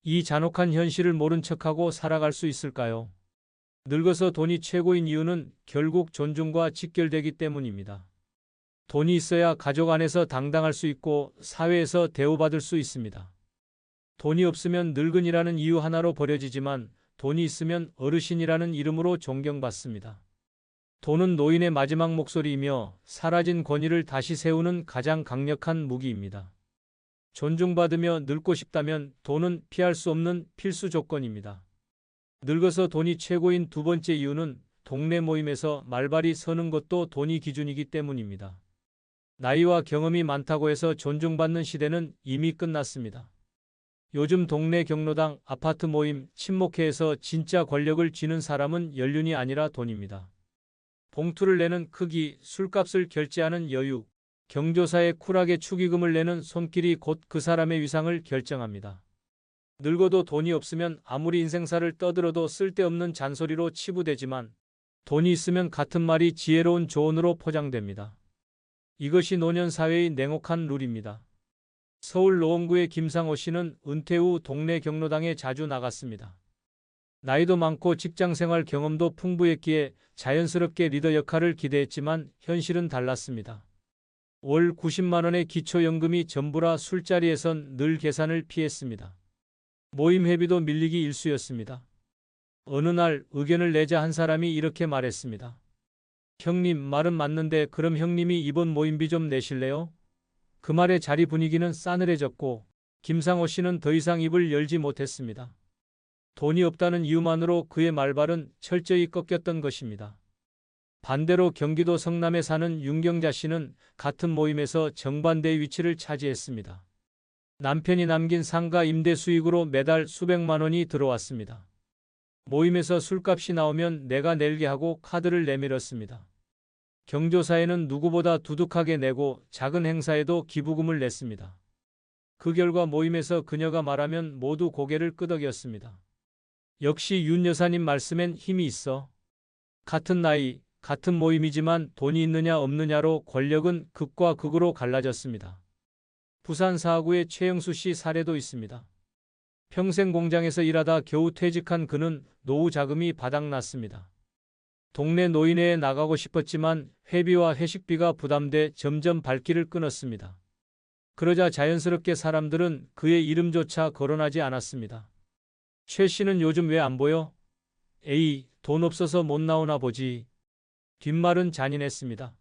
이 잔혹한 현실을 모른 척하고 살아갈 수 있을까요? 늙어서 돈이 최고인 이유는 결국 존중과 직결되기 때문입니다. 돈이 있어야 가족 안에서 당당할 수 있고 사회에서 대우받을 수 있습니다. 돈이 없으면 늙은이라는 이유 하나로 버려지지만 돈이 있으면 어르신이라는 이름으로 존경받습니다. 돈은 노인의 마지막 목소리이며 사라진 권위를 다시 세우는 가장 강력한 무기입니다. 존중받으며 늙고 싶다면 돈은 피할 수 없는 필수 조건입니다. 늙어서 돈이 최고인 두 번째 이유는 동네 모임에서 말발이 서는 것도 돈이 기준이기 때문입니다. 나이와 경험이 많다고 해서 존중받는 시대는 이미 끝났습니다. 요즘 동네 경로당, 아파트 모임, 친목회에서 진짜 권력을 쥐는 사람은 연륜이 아니라 돈입니다. 봉투를 내는 크기, 술값을 결제하는 여유, 경조사에 쿨하게 축의금을 내는 손길이 곧 그 사람의 위상을 결정합니다. 늙어도 돈이 없으면 아무리 인생사를 떠들어도 쓸데없는 잔소리로 치부되지만 돈이 있으면 같은 말이 지혜로운 조언으로 포장됩니다. 이것이 노년사회의 냉혹한 룰입니다. 서울 노원구의 김상호 씨는 은퇴 후 동네 경로당에 자주 나갔습니다. 나이도 많고 직장생활 경험도 풍부했기에 자연스럽게 리더 역할을 기대했지만 현실은 달랐습니다. 월 90만 원의 기초연금이 전부라 술자리에선 늘 계산을 피했습니다. 모임 회비도 밀리기 일쑤였습니다. 어느 날 의견을 내자 한 사람이 이렇게 말했습니다. 형님, 말은 맞는데 그럼 형님이 이번 모임비 좀 내실래요? 그 말에 자리 분위기는 싸늘해졌고 김상호 씨는 더 이상 입을 열지 못했습니다. 돈이 없다는 이유만으로 그의 말발은 철저히 꺾였던 것입니다. 반대로 경기도 성남에 사는 윤경자 씨는 같은 모임에서 정반대의 위치를 차지했습니다. 남편이 남긴 상가 임대 수익으로 매달 수백만 원이 들어왔습니다. 모임에서 술값이 나오면 내가 낼게 하고 카드를 내밀었습니다. 경조사에는 누구보다 두둑하게 내고 작은 행사에도 기부금을 냈습니다. 그 결과 모임에서 그녀가 말하면 모두 고개를 끄덕였습니다. 역시 윤 여사님 말씀엔 힘이 있어. 같은 나이, 같은 모임이지만 돈이 있느냐 없느냐로 권력은 극과 극으로 갈라졌습니다. 부산 사구의 최영수 씨 사례도 있습니다. 평생 공장에서 일하다 겨우 퇴직한 그는 노후 자금이 바닥났습니다. 동네 노인회에 나가고 싶었지만 회비와 회식비가 부담돼 점점 발길을 끊었습니다. 그러자 자연스럽게 사람들은 그의 이름조차 거론하지 않았습니다. 최 씨는 요즘 왜 안 보여? 에이, 돈 없어서 못 나오나 보지. 뒷말은 잔인했습니다.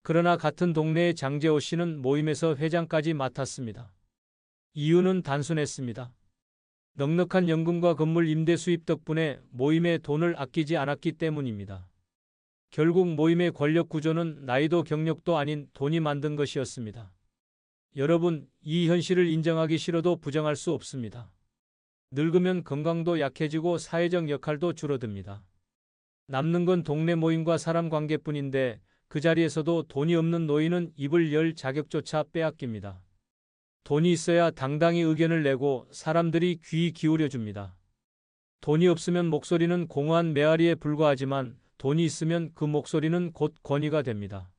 그러나 같은 동네의 장재호 씨는 모임에서 회장까지 맡았습니다. 이유는 단순했습니다. 넉넉한 연금과 건물 임대 수입 덕분에 모임의 돈을 아끼지 않았기 때문입니다. 결국 모임의 권력 구조는 나이도 경력도 아닌 돈이 만든 것이었습니다. 여러분, 이 현실을 인정하기 싫어도 부정할 수 없습니다. 늙으면 건강도 약해지고 사회적 역할도 줄어듭니다. 남는 건 동네 모임과 사람 관계뿐인데 그 자리에서도 돈이 없는 노인은 입을 열 자격조차 빼앗깁니다. 돈이 있어야 당당히 의견을 내고 사람들이 귀 기울여 줍니다. 돈이 없으면 목소리는 공허한 메아리에 불과하지만 돈이 있으면 그 목소리는 곧 권위가 됩니다.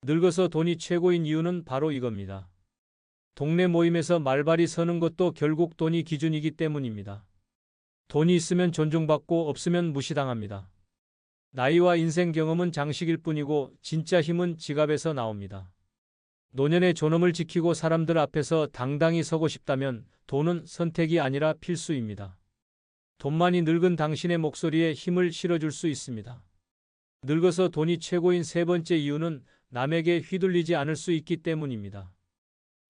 늙어서 돈이 최고인 이유는 바로 이겁니다. 동네 모임에서 말발이 서는 것도 결국 돈이 기준이기 때문입니다. 돈이 있으면 존중받고 없으면 무시당합니다. 나이와 인생 경험은 장식일 뿐이고 진짜 힘은 지갑에서 나옵니다. 노년의 존엄을 지키고 사람들 앞에서 당당히 서고 싶다면 돈은 선택이 아니라 필수입니다. 돈만이 늙은 당신의 목소리에 힘을 실어줄 수 있습니다. 늙어서 돈이 최고인 세 번째 이유는 남에게 휘둘리지 않을 수 있기 때문입니다.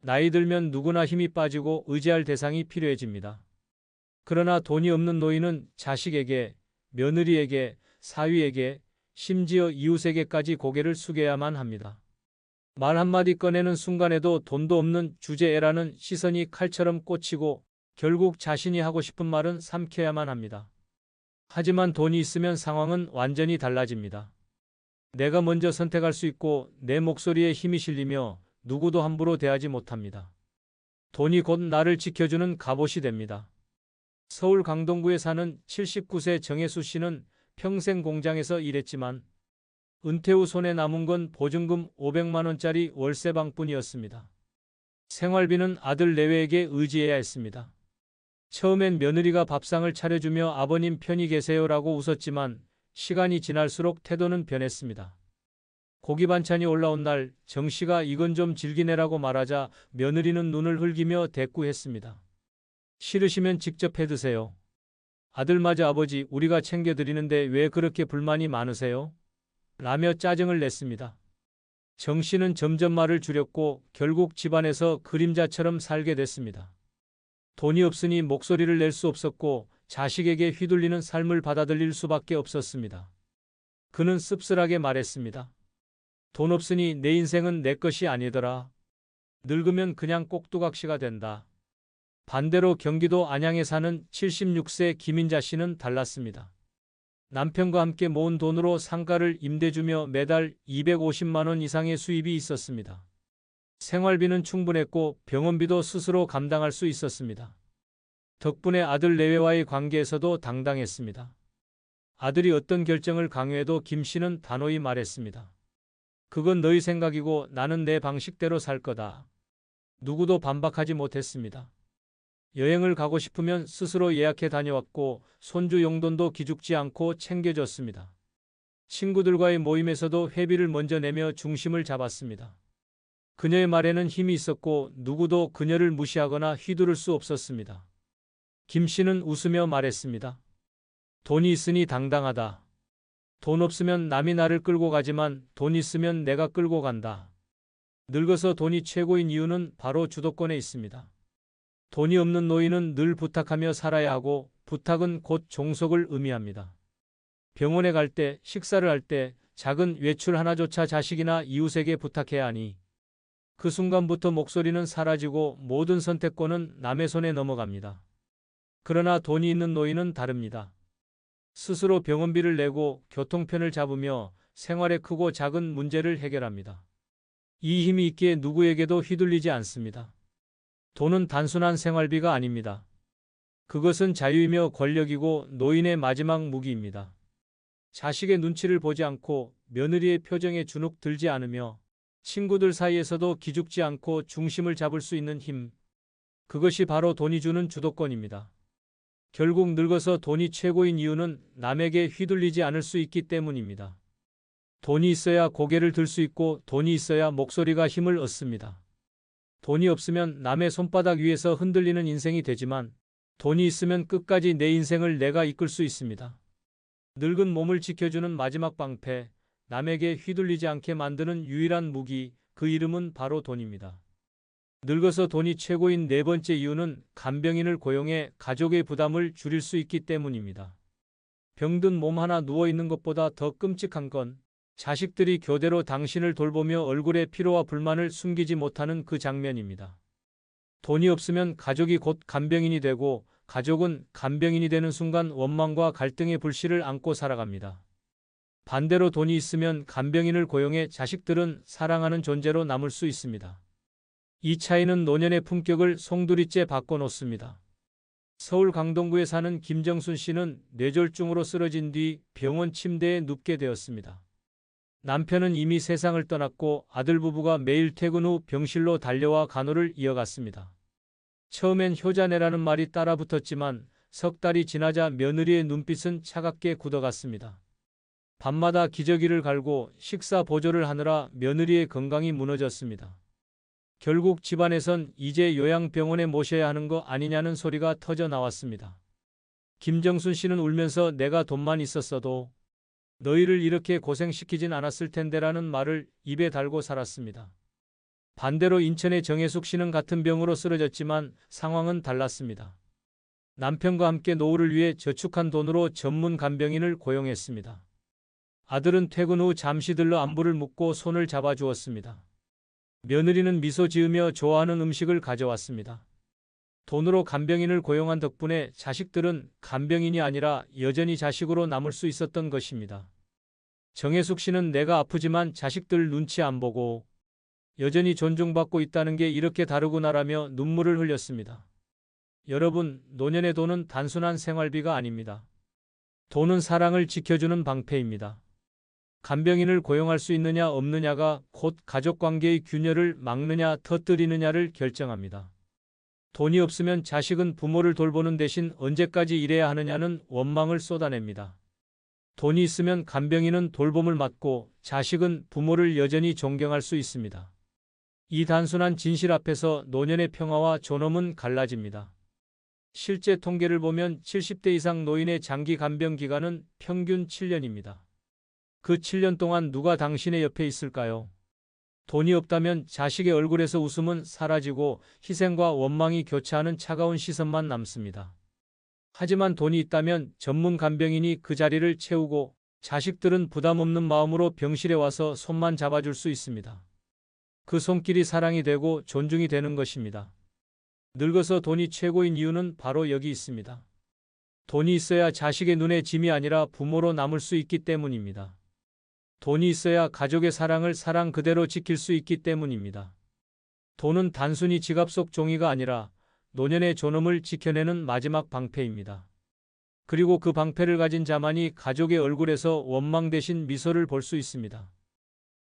나이 들면 누구나 힘이 빠지고 의지할 대상이 필요해집니다. 그러나 돈이 없는 노인은 자식에게, 며느리에게, 사위에게, 심지어 이웃에게까지 고개를 숙여야만 합니다. 말 한마디 꺼내는 순간에도 돈도 없는 주제애라는 시선이 칼처럼 꽂히고 결국 자신이 하고 싶은 말은 삼켜야만 합니다. 하지만 돈이 있으면 상황은 완전히 달라집니다. 내가 먼저 선택할 수 있고 내 목소리에 힘이 실리며 누구도 함부로 대하지 못합니다. 돈이 곧 나를 지켜주는 갑옷이 됩니다. 서울 강동구에 사는 79세 정혜수 씨는 평생 공장에서 일했지만 은퇴 후 손에 남은 건 보증금 500만 원짜리 월세방뿐이었습니다. 생활비는 아들 내외에게 의지해야 했습니다. 처음엔 며느리가 밥상을 차려주며 아버님 편히 계세요라고 웃었지만 시간이 지날수록 태도는 변했습니다. 고기 반찬이 올라온 날 정 씨가 이건 좀 질기내라고 말하자 며느리는 눈을 흘기며 대꾸했습니다. 싫으시면 직접 해 드세요. 아들마저 아버지 우리가 챙겨드리는데 왜 그렇게 불만이 많으세요? 라며 짜증을 냈습니다. 정 씨는 점점 말을 줄였고 결국 집안에서 그림자처럼 살게 됐습니다. 돈이 없으니 목소리를 낼 수 없었고 자식에게 휘둘리는 삶을 받아들일 수밖에 없었습니다. 그는 씁쓸하게 말했습니다. 돈 없으니 내 인생은 내 것이 아니더라. 늙으면 그냥 꼭두각시가 된다. 반대로 경기도 안양에 사는 76세 김인자 씨는 달랐습니다. 남편과 함께 모은 돈으로 상가를 임대주며 매달 250만 원 이상의 수입이 있었습니다. 생활비는 충분했고 병원비도 스스로 감당할 수 있었습니다. 덕분에 아들 내외와의 관계에서도 당당했습니다. 아들이 어떤 결정을 강요해도 김 씨는 단호히 말했습니다. 그건 너희 생각이고 나는 내 방식대로 살 거다. 누구도 반박하지 못했습니다. 여행을 가고 싶으면 스스로 예약해 다녀왔고 손주 용돈도 기죽지 않고 챙겨줬습니다. 친구들과의 모임에서도 회비를 먼저 내며 중심을 잡았습니다. 그녀의 말에는 힘이 있었고 누구도 그녀를 무시하거나 휘두를 수 없었습니다. 김 씨는 웃으며 말했습니다. 돈이 있으니 당당하다. 돈 없으면 남이 나를 끌고 가지만 돈 있으면 내가 끌고 간다. 늙어서 돈이 최고인 이유는 바로 주도권에 있습니다. 돈이 없는 노인은 늘 부탁하며 살아야 하고 부탁은 곧 종속을 의미합니다. 병원에 갈 때, 식사를 할 때 작은 외출 하나조차 자식이나 이웃에게 부탁해야 하니 그 순간부터 목소리는 사라지고 모든 선택권은 남의 손에 넘어갑니다. 그러나 돈이 있는 노인은 다릅니다. 스스로 병원비를 내고 교통편을 잡으며 생활의 크고 작은 문제를 해결합니다. 이 힘이 있기에 누구에게도 휘둘리지 않습니다. 돈은 단순한 생활비가 아닙니다. 그것은 자유이며 권력이고 노인의 마지막 무기입니다. 자식의 눈치를 보지 않고 며느리의 표정에 주눅 들지 않으며 친구들 사이에서도 기죽지 않고 중심을 잡을 수 있는 힘. 그것이 바로 돈이 주는 주도권입니다. 결국 늙어서 돈이 최고인 이유는 남에게 휘둘리지 않을 수 있기 때문입니다. 돈이 있어야 고개를 들 수 있고 돈이 있어야 목소리가 힘을 얻습니다. 돈이 없으면 남의 손바닥 위에서 흔들리는 인생이 되지만 돈이 있으면 끝까지 내 인생을 내가 이끌 수 있습니다. 늙은 몸을 지켜주는 마지막 방패, 남에게 휘둘리지 않게 만드는 유일한 무기, 그 이름은 바로 돈입니다. 늙어서 돈이 최고인 네 번째 이유는 간병인을 고용해 가족의 부담을 줄일 수 있기 때문입니다. 병든 몸 하나 누워있는 것보다 더 끔찍한 건 자식들이 교대로 당신을 돌보며 얼굴의 피로와 불만을 숨기지 못하는 그 장면입니다. 돈이 없으면 가족이 곧 간병인이 되고 가족은 간병인이 되는 순간 원망과 갈등의 불씨를 안고 살아갑니다. 반대로 돈이 있으면 간병인을 고용해 자식들은 사랑하는 존재로 남을 수 있습니다. 이 차이는 노년의 품격을 송두리째 바꿔놓습니다. 서울 강동구에 사는 김정순 씨는 뇌졸중으로 쓰러진 뒤 병원 침대에 눕게 되었습니다. 남편은 이미 세상을 떠났고 아들 부부가 매일 퇴근 후 병실로 달려와 간호를 이어갔습니다. 처음엔 효자네라는 말이 따라붙었지만 석 달이 지나자 며느리의 눈빛은 차갑게 굳어갔습니다. 밤마다 기저귀를 갈고 식사 보조를 하느라 며느리의 건강이 무너졌습니다. 결국 집안에선 이제 요양병원에 모셔야 하는 거 아니냐는 소리가 터져 나왔습니다. 김정순 씨는 울면서 내가 돈만 있었어도 너희를 이렇게 고생시키진 않았을 텐데라는 말을 입에 달고 살았습니다. 반대로 인천의 정혜숙 씨는 같은 병으로 쓰러졌지만 상황은 달랐습니다. 남편과 함께 노후를 위해 저축한 돈으로 전문 간병인을 고용했습니다. 아들은 퇴근 후 잠시 들러 안부를 묻고 손을 잡아주었습니다. 며느리는 미소 지으며 좋아하는 음식을 가져왔습니다. 돈으로 간병인을 고용한 덕분에 자식들은 간병인이 아니라 여전히 자식으로 남을 수 있었던 것입니다. 정혜숙 씨는 내가 아프지만 자식들 눈치 안 보고 여전히 존중받고 있다는 게 이렇게 다르구나라며 눈물을 흘렸습니다. 여러분, 노년의 돈은 단순한 생활비가 아닙니다. 돈은 사랑을 지켜주는 방패입니다. 간병인을 고용할 수 있느냐 없느냐가 곧 가족관계의 균열을 막느냐 터뜨리느냐를 결정합니다. 돈이 없으면 자식은 부모를 돌보는 대신 언제까지 일해야 하느냐는 원망을 쏟아냅니다. 돈이 있으면 간병인은 돌봄을 맡고 자식은 부모를 여전히 존경할 수 있습니다. 이 단순한 진실 앞에서 노년의 평화와 존엄은 갈라집니다. 실제 통계를 보면 70대 이상 노인의 장기 간병 기간은 평균 7년입니다. 그 7년 동안 누가 당신의 옆에 있을까요? 돈이 없다면 자식의 얼굴에서 웃음은 사라지고 희생과 원망이 교차하는 차가운 시선만 남습니다. 하지만 돈이 있다면 전문 간병인이 그 자리를 채우고 자식들은 부담 없는 마음으로 병실에 와서 손만 잡아줄 수 있습니다. 그 손길이 사랑이 되고 존중이 되는 것입니다. 늙어서 돈이 최고인 이유는 바로 여기 있습니다. 돈이 있어야 자식의 눈에 짐이 아니라 부모로 남을 수 있기 때문입니다. 돈이 있어야 가족의 사랑을 사랑 그대로 지킬 수 있기 때문입니다. 돈은 단순히 지갑 속 종이가 아니라 노년의 존엄을 지켜내는 마지막 방패입니다. 그리고 그 방패를 가진 자만이 가족의 얼굴에서 원망 대신 미소를 볼 수 있습니다.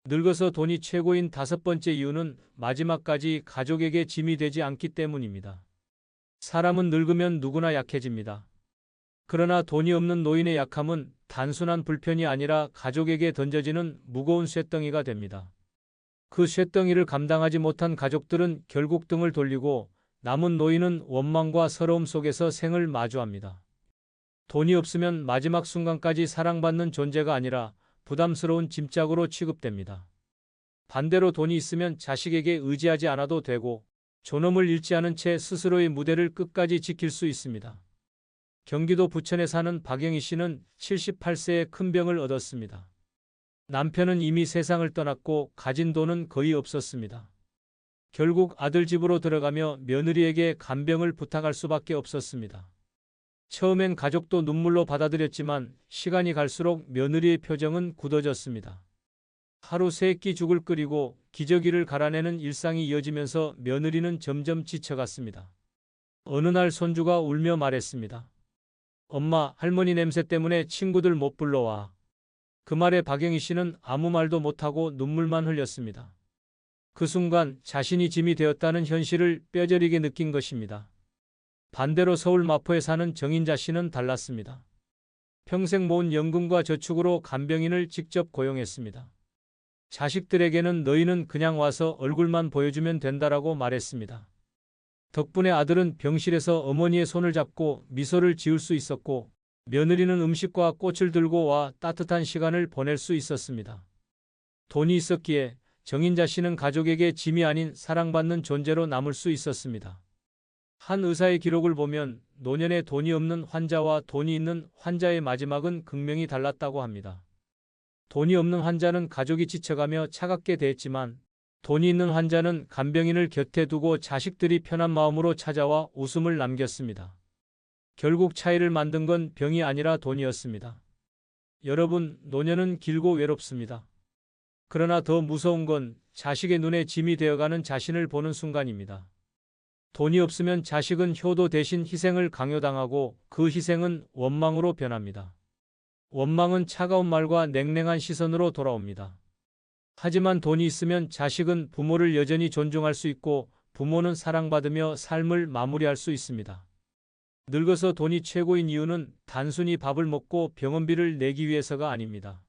늙어서 돈이 최고인 다섯 번째 이유는 마지막까지 가족에게 짐이 되지 않기 때문입니다. 사람은 늙으면 누구나 약해집니다. 그러나 돈이 없는 노인의 약함은 단순한 불편이 아니라 가족에게 던져지는 무거운 쇳덩이가 됩니다. 그 쇳덩이를 감당하지 못한 가족들은 결국 등을 돌리고 남은 노인은 원망과 서러움 속에서 생을 마주합니다. 돈이 없으면 마지막 순간까지 사랑받는 존재가 아니라 부담스러운 짐짝으로 취급됩니다. 반대로 돈이 있으면 자식에게 의지하지 않아도 되고 존엄을 잃지 않은 채 스스로의 무대를 끝까지 지킬 수 있습니다. 경기도 부천에 사는 박영희 씨는 78세에 큰 병을 얻었습니다. 남편은 이미 세상을 떠났고 가진 돈은 거의 없었습니다. 결국 아들 집으로 들어가며 며느리에게 간병을 부탁할 수밖에 없었습니다. 처음엔 가족도 눈물로 받아들였지만 시간이 갈수록 며느리의 표정은 굳어졌습니다. 하루 3끼 죽을 끓이고 기저귀를 갈아내는 일상이 이어지면서 며느리는 점점 지쳐갔습니다. 어느 날 손주가 울며 말했습니다. 엄마, 할머니 냄새 때문에 친구들 못 불러와. 그 말에 박영희 씨는 아무 말도 못하고 눈물만 흘렸습니다. 그 순간 자신이 짐이 되었다는 현실을 뼈저리게 느낀 것입니다. 반대로 서울 마포에 사는 정인자 씨는 달랐습니다. 평생 모은 연금과 저축으로 간병인을 직접 고용했습니다. 자식들에게는 너희는 그냥 와서 얼굴만 보여주면 된다라고 말했습니다. 덕분에 아들은 병실에서 어머니의 손을 잡고 미소를 지을 수 있었고 며느리는 음식과 꽃을 들고 와 따뜻한 시간을 보낼 수 있었습니다. 돈이 있었기에 정인자 씨는 가족에게 짐이 아닌 사랑받는 존재로 남을 수 있었습니다. 한 의사의 기록을 보면 노년에 돈이 없는 환자와 돈이 있는 환자의 마지막은 극명히 달랐다고 합니다. 돈이 없는 환자는 가족이 지쳐가며 차갑게 대했지만 돈이 있는 환자는 간병인을 곁에 두고 자식들이 편한 마음으로 찾아와 웃음을 남겼습니다. 결국 차이를 만든 건 병이 아니라 돈이었습니다. 여러분, 노년은 길고 외롭습니다. 그러나 더 무서운 건 자식의 눈에 짐이 되어가는 자신을 보는 순간입니다. 돈이 없으면 자식은 효도 대신 희생을 강요당하고 그 희생은 원망으로 변합니다. 원망은 차가운 말과 냉랭한 시선으로 돌아옵니다. 하지만 돈이 있으면 자식은 부모를 여전히 존중할 수 있고 부모는 사랑받으며 삶을 마무리할 수 있습니다. 늙어서 돈이 최고인 이유는 단순히 밥을 먹고 병원비를 내기 위해서가 아닙니다.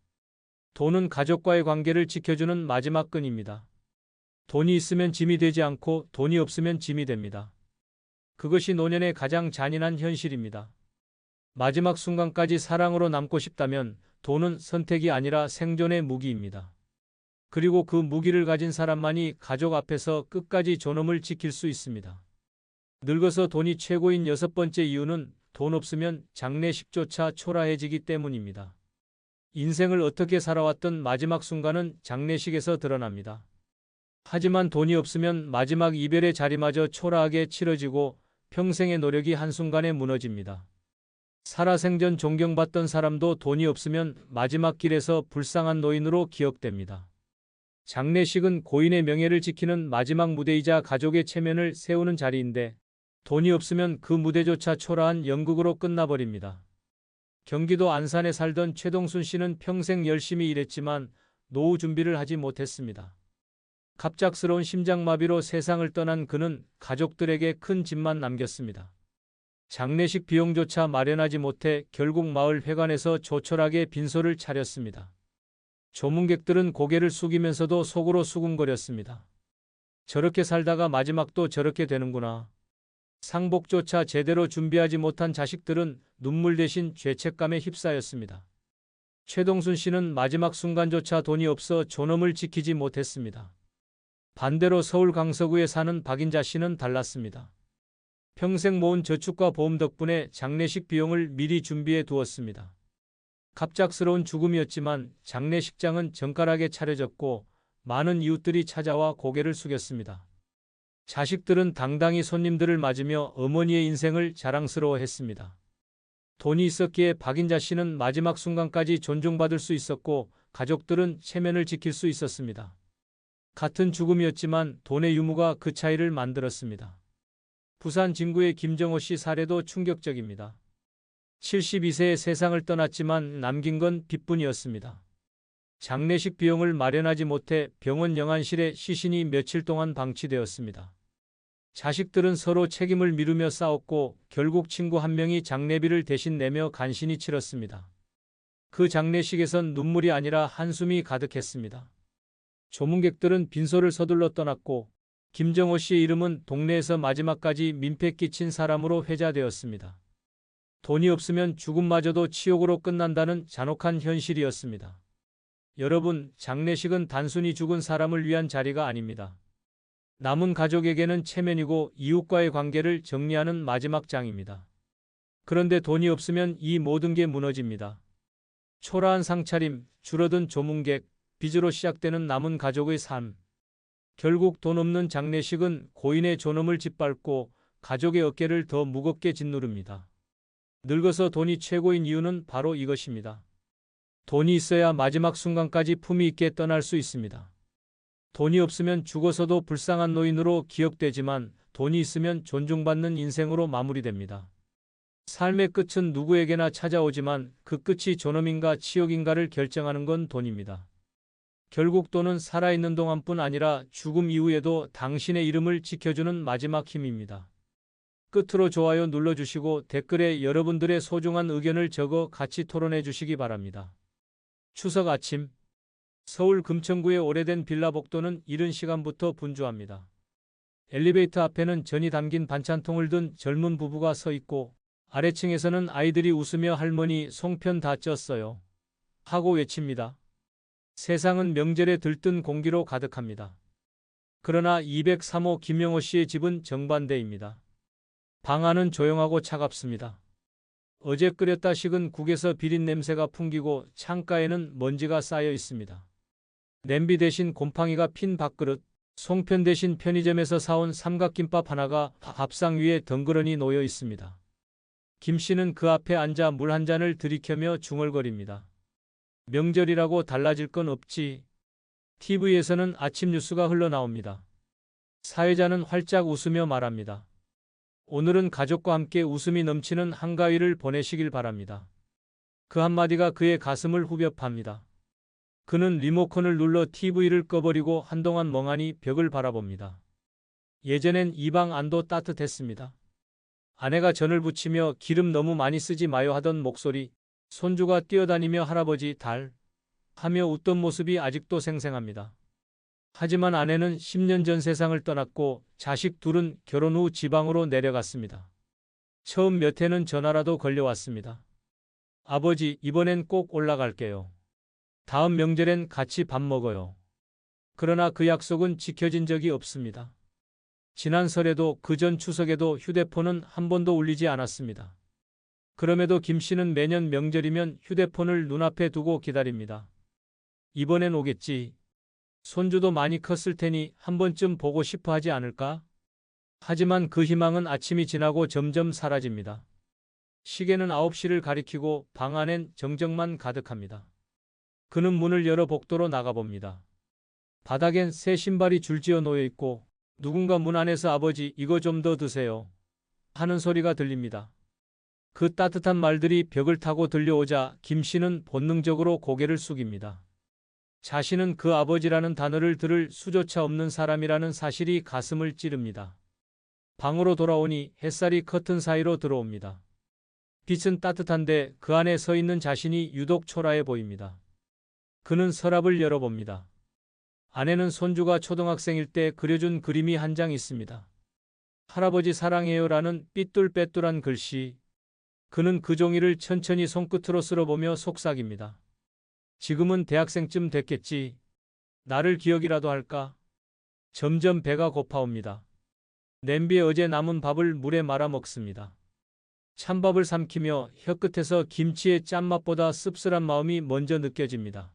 돈은 가족과의 관계를 지켜주는 마지막 끈입니다. 돈이 있으면 짐이 되지 않고 돈이 없으면 짐이 됩니다. 그것이 노년의 가장 잔인한 현실입니다. 마지막 순간까지 사랑으로 남고 싶다면 돈은 선택이 아니라 생존의 무기입니다. 그리고 그 무기를 가진 사람만이 가족 앞에서 끝까지 존엄을 지킬 수 있습니다. 늙어서 돈이 최고인 6번째 이유는 돈 없으면 장례식조차 초라해지기 때문입니다. 인생을 어떻게 살아왔던 마지막 순간은 장례식에서 드러납니다. 하지만 돈이 없으면 마지막 이별의 자리마저 초라하게 치러지고 평생의 노력이 한순간에 무너집니다. 살아생전 존경받던 사람도 돈이 없으면 마지막 길에서 불쌍한 노인으로 기억됩니다. 장례식은 고인의 명예를 지키는 마지막 무대이자 가족의 체면을 세우는 자리인데 돈이 없으면 그 무대조차 초라한 연극으로 끝나버립니다. 경기도 안산에 살던 최동순 씨는 평생 열심히 일했지만 노후 준비를 하지 못했습니다. 갑작스러운 심장마비로 세상을 떠난 그는 가족들에게 큰 짐만 남겼습니다. 장례식 비용조차 마련하지 못해 결국 마을 회관에서 조촐하게 빈소를 차렸습니다. 조문객들은 고개를 숙이면서도 속으로 수군거렸습니다. 저렇게 살다가 마지막도 저렇게 되는구나. 상복조차 제대로 준비하지 못한 자식들은 눈물 대신 죄책감에 휩싸였습니다. 최동순 씨는 마지막 순간조차 돈이 없어 존엄을 지키지 못했습니다. 반대로 서울 강서구에 사는 박인자 씨는 달랐습니다. 평생 모은 저축과 보험 덕분에 장례식 비용을 미리 준비해 두었습니다. 갑작스러운 죽음이었지만 장례식장은 정갈하게 차려졌고 많은 이웃들이 찾아와 고개를 숙였습니다. 자식들은 당당히 손님들을 맞으며 어머니의 인생을 자랑스러워했습니다. 돈이 있었기에 박인자 씨는 마지막 순간까지 존중받을 수 있었고 가족들은 체면을 지킬 수 있었습니다. 같은 죽음이었지만 돈의 유무가 그 차이를 만들었습니다. 부산 진구의 김정호 씨 사례도 충격적입니다. 72세에 세상을 떠났지만 남긴 건 빚뿐이었습니다. 장례식 비용을 마련하지 못해 병원 영안실에 시신이 며칠 동안 방치되었습니다. 자식들은 서로 책임을 미루며 싸웠고 결국 친구 한 명이 장례비를 대신 내며 간신히 치렀습니다. 그 장례식에선 눈물이 아니라 한숨이 가득했습니다. 조문객들은 빈소를 서둘러 떠났고 김정호 씨의 이름은 동네에서 마지막까지 민폐 끼친 사람으로 회자되었습니다. 돈이 없으면 죽음마저도 치욕으로 끝난다는 잔혹한 현실이었습니다. 여러분, 장례식은 단순히 죽은 사람을 위한 자리가 아닙니다. 남은 가족에게는 체면이고 이웃과의 관계를 정리하는 마지막 장입니다. 그런데 돈이 없으면 이 모든 게 무너집니다. 초라한 상차림, 줄어든 조문객, 빚으로 시작되는 남은 가족의 삶. 결국 돈 없는 장례식은 고인의 존엄을 짓밟고 가족의 어깨를 더 무겁게 짓누릅니다. 늙어서 돈이 최고인 이유는 바로 이것입니다. 돈이 있어야 마지막 순간까지 품위 있게 떠날 수 있습니다. 돈이 없으면 죽어서도 불쌍한 노인으로 기억되지만 돈이 있으면 존중받는 인생으로 마무리됩니다. 삶의 끝은 누구에게나 찾아오지만 그 끝이 존엄인가 치욕인가를 결정하는 건 돈입니다. 결국 돈은 살아있는 동안뿐 아니라 죽음 이후에도 당신의 이름을 지켜주는 마지막 힘입니다. 끝으로 좋아요 눌러주시고 댓글에 여러분들의 소중한 의견을 적어 같이 토론해 주시기 바랍니다. 추석 아침, 서울 금천구의 오래된 빌라 복도는 이른 시간부터 분주합니다. 엘리베이터 앞에는 전이 담긴 반찬통을 든 젊은 부부가 서 있고 아래층에서는 아이들이 웃으며 할머니 송편 다 쪘어요 하고 외칩니다. 세상은 명절에 들뜬 공기로 가득합니다. 그러나 203호 김영호 씨의 집은 정반대입니다. 방 안은 조용하고 차갑습니다. 어제 끓였다 식은 국에서 비린 냄새가 풍기고 창가에는 먼지가 쌓여 있습니다. 냄비 대신 곰팡이가 핀 밥그릇, 송편 대신 편의점에서 사온 삼각김밥 하나가 밥상 위에 덩그러니 놓여 있습니다. 김 씨는 그 앞에 앉아 물 한 잔을 들이켜며 중얼거립니다. 명절이라고 달라질 건 없지. TV에서는 아침 뉴스가 흘러나옵니다. 사회자는 활짝 웃으며 말합니다. 오늘은 가족과 함께 웃음이 넘치는 한가위를 보내시길 바랍니다. 그 한마디가 그의 가슴을 후벼 팝니다. 그는 리모컨을 눌러 TV를 꺼버리고 한동안 멍하니 벽을 바라봅니다. 예전엔 이 방 안도 따뜻했습니다. 아내가 전을 부치며 기름 너무 많이 쓰지 마요 하던 목소리, 손주가 뛰어다니며 할아버지, 달 하며 웃던 모습이 아직도 생생합니다. 하지만 아내는 10년 전 세상을 떠났고 자식 둘은 결혼 후 지방으로 내려갔습니다. 처음 몇 해는 전화라도 걸려왔습니다. 아버지, 이번엔 꼭 올라갈게요. 다음 명절엔 같이 밥 먹어요. 그러나 그 약속은 지켜진 적이 없습니다. 지난 설에도 그 전 추석에도 휴대폰은 한 번도 울리지 않았습니다. 그럼에도 김 씨는 매년 명절이면 휴대폰을 눈앞에 두고 기다립니다. 이번엔 오겠지. 손주도 많이 컸을 테니 한 번쯤 보고 싶어 하지 않을까? 하지만 그 희망은 아침이 지나고 점점 사라집니다. 시계는 9시를 가리키고 방 안엔 정적만 가득합니다. 그는 문을 열어 복도로 나가봅니다. 바닥엔 새 신발이 줄지어 놓여 있고 누군가 문 안에서 아버지, 이거 좀 더 드세요 하는 소리가 들립니다. 그 따뜻한 말들이 벽을 타고 들려오자 김 씨는 본능적으로 고개를 숙입니다. 자신은 그 아버지라는 단어를 들을 수조차 없는 사람이라는 사실이 가슴을 찌릅니다. 방으로 돌아오니 햇살이 커튼 사이로 들어옵니다. 빛은 따뜻한데 그 안에 서 있는 자신이 유독 초라해 보입니다. 그는 서랍을 열어봅니다. 안에는 손주가 초등학생일 때 그려준 그림이 한 장 있습니다. 할아버지 사랑해요라는 삐뚤빼뚤한 글씨. 그는 그 종이를 천천히 손끝으로 쓸어보며 속삭입니다. 지금은 대학생쯤 됐겠지. 나를 기억이라도 할까? 점점 배가 고파옵니다. 냄비에 어제 남은 밥을 물에 말아 먹습니다. 찬밥을 삼키며 혀끝에서 김치의 짠맛보다 씁쓸한 마음이 먼저 느껴집니다.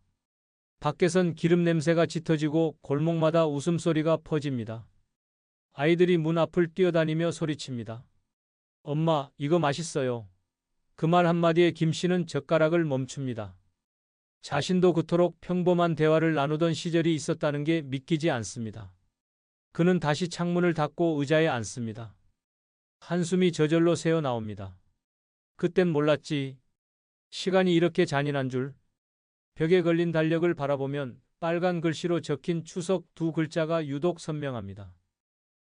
밖에선 기름 냄새가 짙어지고 골목마다 웃음소리가 퍼집니다. 아이들이 문 앞을 뛰어다니며 소리칩니다. 엄마, 이거 맛있어요. 그 말 한마디에 김 씨는 젓가락을 멈춥니다. 자신도 그토록 평범한 대화를 나누던 시절이 있었다는 게 믿기지 않습니다. 그는 다시 창문을 닫고 의자에 앉습니다. 한숨이 저절로 새어 나옵니다. 그땐 몰랐지. 시간이 이렇게 잔인한 줄. 벽에 걸린 달력을 바라보면 빨간 글씨로 적힌 추석 두 글자가 유독 선명합니다.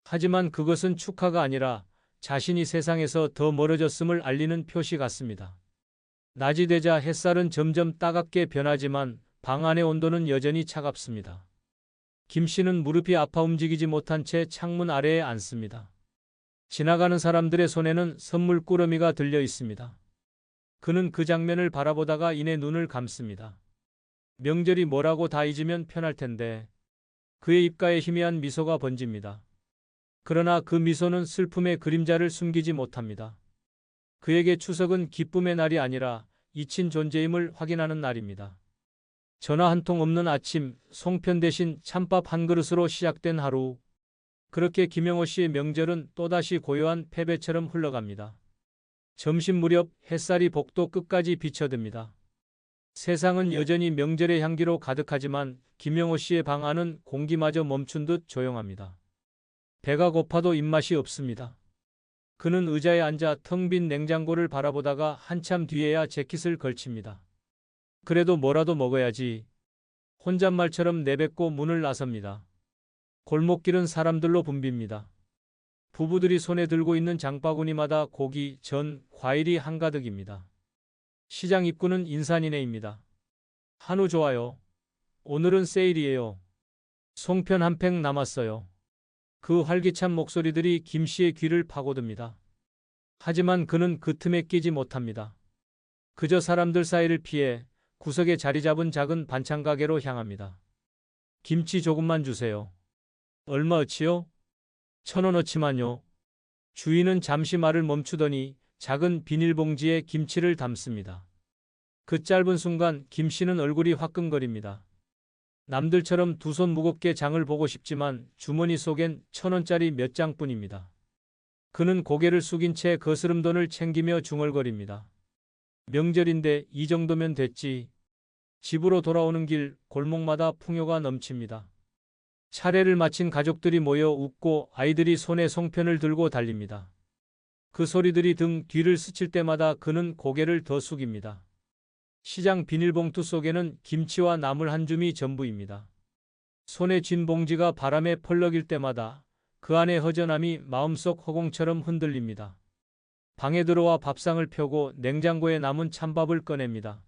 하지만 그것은 축하가 아니라 자신이 세상에서 더 멀어졌음을 알리는 표시 같습니다. 낮이 되자 햇살은 점점 따갑게 변하지만 방 안의 온도는 여전히 차갑습니다. 김 씨는 무릎이 아파 움직이지 못한 채 창문 아래에 앉습니다. 지나가는 사람들의 손에는 선물 꾸러미가 들려 있습니다. 그는 그 장면을 바라보다가 이내 눈을 감습니다. 명절이 뭐라고 다 잊으면 편할 텐데. 그의 입가에 희미한 미소가 번집니다. 그러나 그 미소는 슬픔의 그림자를 숨기지 못합니다. 그에게 추석은 기쁨의 날이 아니라 잊힌 존재임을 확인하는 날입니다. 전화 한 통 없는 아침, 송편 대신 찬밥 한 그릇으로 시작된 하루. 그렇게 김영호 씨의 명절은 또다시 고요한 패배처럼 흘러갑니다. 점심 무렵 햇살이 복도 끝까지 비쳐듭니다. 세상은 여전히 명절의 향기로 가득하지만 김영호 씨의 방 안은 공기마저 멈춘 듯 조용합니다. 배가 고파도 입맛이 없습니다. 그는 의자에 앉아 텅 빈 냉장고를 바라보다가 한참 뒤에야 재킷을 걸칩니다. 그래도 뭐라도 먹어야지. 혼잣말처럼 내뱉고 문을 나섭니다. 골목길은 사람들로 붐빕니다. 부부들이 손에 들고 있는 장바구니마다 고기, 전, 과일이 한가득입니다. 시장 입구는 인산인해입니다. 한우 좋아요. 오늘은 세일이에요. 송편 한 팩 남았어요. 그 활기찬 목소리들이 김 씨의 귀를 파고듭니다. 하지만 그는 그 틈에 끼지 못합니다. 그저 사람들 사이를 피해 구석에 자리 잡은 작은 반찬 가게로 향합니다. 김치 조금만 주세요. 얼마어치요? 1,000원어치만요. 주인은 잠시 말을 멈추더니 작은 비닐봉지에 김치를 담습니다. 그 짧은 순간 김 씨는 얼굴이 화끈거립니다. 남들처럼 두 손 무겁게 장을 보고 싶지만 주머니 속엔 1,000원짜리 몇 장뿐입니다. 그는 고개를 숙인 채 거스름돈을 챙기며 중얼거립니다. 명절인데 이 정도면 됐지. 집으로 돌아오는 길 골목마다 풍요가 넘칩니다. 차례를 마친 가족들이 모여 웃고 아이들이 손에 송편을 들고 달립니다. 그 소리들이 등 뒤를 스칠 때마다 그는 고개를 더 숙입니다. 시장 비닐봉투 속에는 김치와 나물 한 줌이 전부입니다. 손에 쥔 봉지가 바람에 펄럭일 때마다 그 안의 허전함이 마음속 허공처럼 흔들립니다. 방에 들어와 밥상을 펴고 냉장고에 남은 찬밥을 꺼냅니다.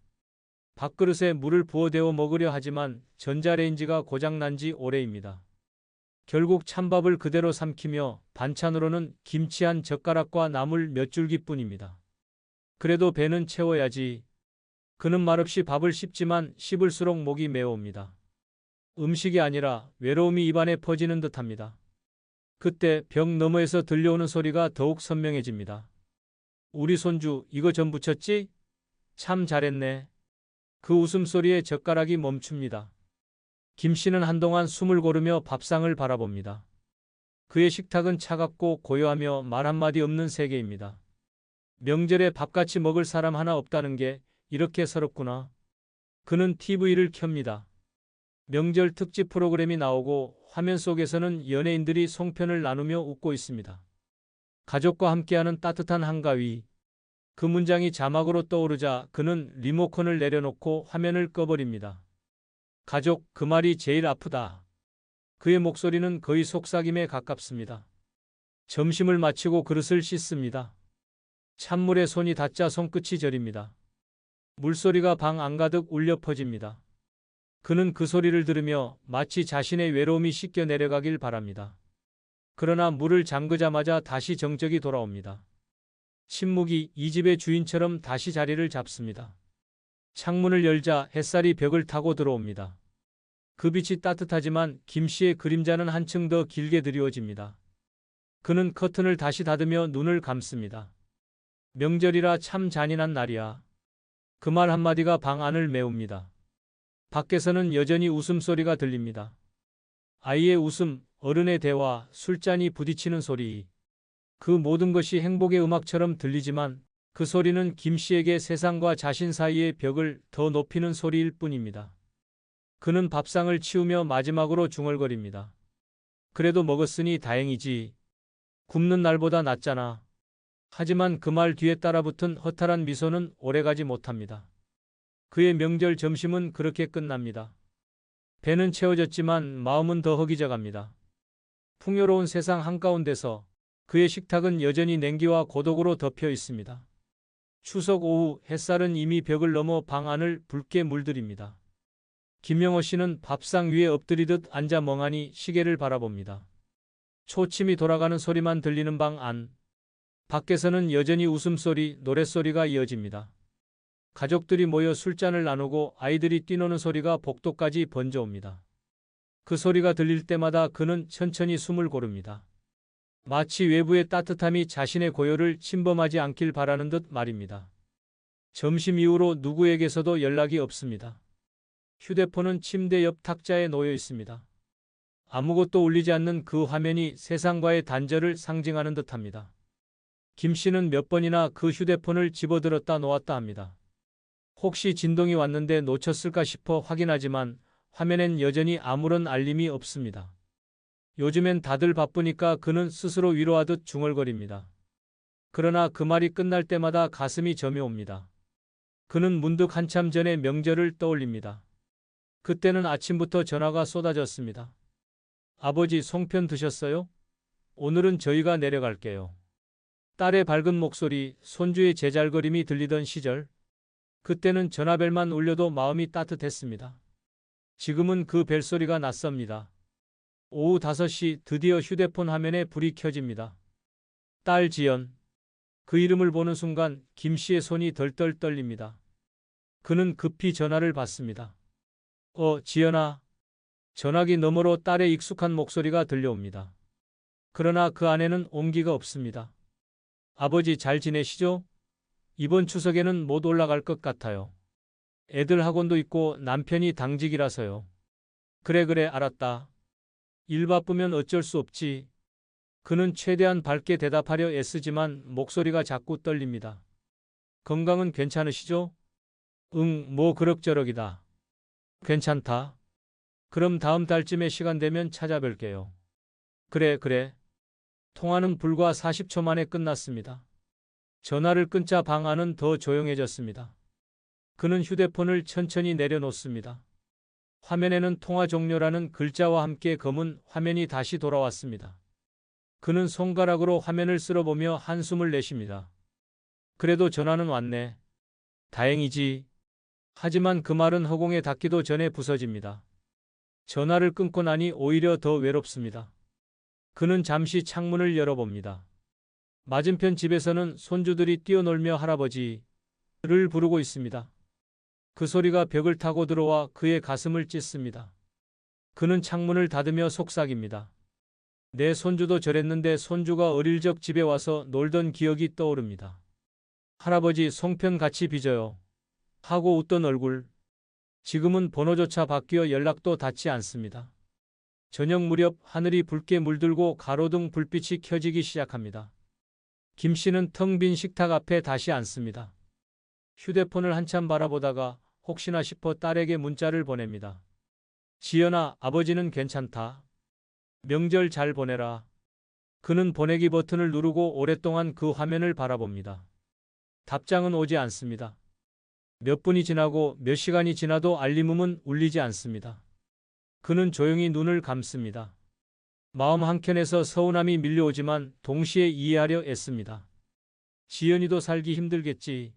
밥그릇에 물을 부어 데워 먹으려 하지만 전자레인지가 고장난 지 오래입니다. 결국 찬밥을 그대로 삼키며 반찬으로는 김치 한 젓가락과 나물 몇 줄기뿐입니다. 그래도 배는 채워야지. 그는 말없이 밥을 씹지만 씹을수록 목이 메어옵니다. 음식이 아니라 외로움이 입안에 퍼지는 듯합니다. 그때 벽 너머에서 들려오는 소리가 더욱 선명해집니다. 우리 손주 이거 전 부쳤지? 참 잘했네. 그 웃음소리에 젓가락이 멈춥니다. 김 씨는 한동안 숨을 고르며 밥상을 바라봅니다. 그의 식탁은 차갑고 고요하며 말 한마디 없는 세계입니다. 명절에 밥같이 먹을 사람 하나 없다는 게 이렇게 서럽구나. 그는 TV를 켭니다. 명절 특집 프로그램이 나오고 화면 속에서는 연예인들이 송편을 나누며 웃고 있습니다. 가족과 함께하는 따뜻한 한가위. 그 문장이 자막으로 떠오르자 그는 리모컨을 내려놓고 화면을 꺼버립니다. 가족, 그 말이 제일 아프다. 그의 목소리는 거의 속삭임에 가깝습니다. 점심을 마치고 그릇을 씻습니다. 찬물에 손이 닿자 손끝이 저립니다. 물소리가 방 안가득 울려 퍼집니다. 그는 그 소리를 들으며 마치 자신의 외로움이 씻겨 내려가길 바랍니다. 그러나 물을 잠그자마자 다시 정적이 돌아옵니다. 침묵이 이 집의 주인처럼 다시 자리를 잡습니다. 창문을 열자 햇살이 벽을 타고 들어옵니다. 그 빛이 따뜻하지만 김 씨의 그림자는 한층 더 길게 드리워집니다. 그는 커튼을 다시 닫으며 눈을 감습니다. 명절이라 참 잔인한 날이야. 그 말 한마디가 방 안을 메웁니다. 밖에서는 여전히 웃음소리가 들립니다. 아이의 웃음, 어른의 대화, 술잔이 부딪히는 소리. 그 모든 것이 행복의 음악처럼 들리지만 그 소리는 김 씨에게 세상과 자신 사이의 벽을 더 높이는 소리일 뿐입니다. 그는 밥상을 치우며 마지막으로 중얼거립니다. 그래도 먹었으니 다행이지. 굶는 날보다 낫잖아. 하지만 그 말 뒤에 따라붙은 허탈한 미소는 오래가지 못합니다. 그의 명절 점심은 그렇게 끝납니다. 배는 채워졌지만 마음은 더 허기져갑니다. 풍요로운 세상 한가운데서 그의 식탁은 여전히 냉기와 고독으로 덮여 있습니다. 추석 오후 햇살은 이미 벽을 넘어 방 안을 붉게 물들입니다. 김영호 씨는 밥상 위에 엎드리듯 앉아 멍하니 시계를 바라봅니다. 초침이 돌아가는 소리만 들리는 방 안. 밖에서는 여전히 웃음소리, 노랫소리가 이어집니다. 가족들이 모여 술잔을 나누고 아이들이 뛰노는 소리가 복도까지 번져옵니다. 그 소리가 들릴 때마다 그는 천천히 숨을 고릅니다. 마치 외부의 따뜻함이 자신의 고요를 침범하지 않길 바라는 듯 말입니다. 점심 이후로 누구에게서도 연락이 없습니다. 휴대폰은 침대 옆 탁자에 놓여 있습니다. 아무것도 울리지 않는 그 화면이 세상과의 단절을 상징하는 듯합니다. 김 씨는 몇 번이나 그 휴대폰을 집어들었다 놓았다 합니다. 혹시 진동이 왔는데 놓쳤을까 싶어 확인하지만 화면엔 여전히 아무런 알림이 없습니다. 요즘엔 다들 바쁘니까 그는 스스로 위로하듯 중얼거립니다. 그러나 그 말이 끝날 때마다 가슴이 저며옵니다. 그는 문득 한참 전의 명절을 떠올립니다. 그때는 아침부터 전화가 쏟아졌습니다. 아버지 송편 드셨어요? 오늘은 저희가 내려갈게요. 딸의 밝은 목소리, 손주의 제잘거림이 들리던 시절. 그때는 전화벨만 울려도 마음이 따뜻했습니다. 지금은 그 벨소리가 낯섭니다. 오후 5시 드디어 휴대폰 화면에 불이 켜집니다. 딸 지연. 그 이름을 보는 순간 김 씨의 손이 덜덜 떨립니다. 그는 급히 전화를 받습니다. 지연아. 전화기 너머로 딸의 익숙한 목소리가 들려옵니다. 그러나 그 안에는 온기가 없습니다. 아버지 잘 지내시죠? 이번 추석에는 못 올라갈 것 같아요. 애들 학원도 있고 남편이 당직이라서요. 그래 알았다. 일 바쁘면 어쩔 수 없지. 그는 최대한 밝게 대답하려 애쓰지만 목소리가 자꾸 떨립니다. 건강은 괜찮으시죠? 응, 뭐 그럭저럭이다. 괜찮다. 그럼 다음 달쯤에 시간 되면 찾아뵐게요. 그래. 통화는 불과 40초 만에 끝났습니다. 전화를 끊자 방 안은 더 조용해졌습니다. 그는 휴대폰을 천천히 내려놓습니다. 화면에는 통화 종료라는 글자와 함께 검은 화면이 다시 돌아왔습니다. 그는 손가락으로 화면을 쓸어보며 한숨을 내쉽니다. 그래도 전화는 왔네. 다행이지. 하지만 그 말은 허공에 닿기도 전에 부서집니다. 전화를 끊고 나니 오히려 더 외롭습니다. 그는 잠시 창문을 열어봅니다. 맞은편 집에서는 손주들이 뛰어놀며 할아버지를 부르고 있습니다. 그 소리가 벽을 타고 들어와 그의 가슴을 찢습니다. 그는 창문을 닫으며 속삭입니다. 내 손주도 저랬는데 손주가 어릴 적 집에 와서 놀던 기억이 떠오릅니다. 할아버지 송편 같이 빚어요. 하고 웃던 얼굴. 지금은 번호조차 바뀌어 연락도 닿지 않습니다. 저녁 무렵 하늘이 붉게 물들고 가로등 불빛이 켜지기 시작합니다. 김 씨는 텅 빈 식탁 앞에 다시 앉습니다. 휴대폰을 한참 바라보다가 혹시나 싶어 딸에게 문자를 보냅니다. 지연아, 아버지는 괜찮다. 명절 잘 보내라. 그는 보내기 버튼을 누르고 오랫동안 그 화면을 바라봅니다. 답장은 오지 않습니다. 몇 분이 지나고 몇 시간이 지나도 알림음은 울리지 않습니다. 그는 조용히 눈을 감습니다. 마음 한켠에서 서운함이 밀려오지만 동시에 이해하려 애씁니다. 지연이도 살기 힘들겠지.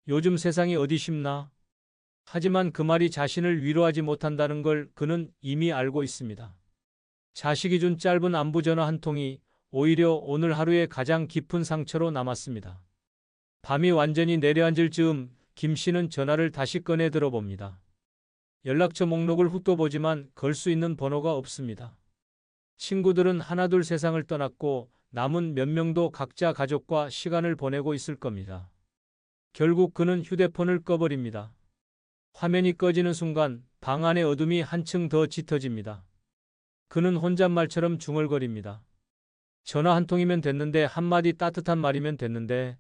요즘 세상이 어디 쉽나? 하지만 그 말이 자신을 위로하지 못한다는 걸 그는 이미 알고 있습니다. 자식이 준 짧은 안부 전화 한 통이 오히려 오늘 하루의 가장 깊은 상처로 남았습니다. 밤이 완전히 내려앉을 즈음 김 씨는 전화를 다시 꺼내 들어봅니다. 연락처 목록을 훑어보지만 걸 수 있는 번호가 없습니다. 친구들은 하나둘 세상을 떠났고 남은 몇 명도 각자 가족과 시간을 보내고 있을 겁니다. 결국 그는 휴대폰을 꺼버립니다. 화면이 꺼지는 순간 방 안의 어둠이 한층 더 짙어집니다. 그는 혼잣말처럼 중얼거립니다. 전화 한 통이면 됐는데, 한마디 따뜻한 말이면 됐는데.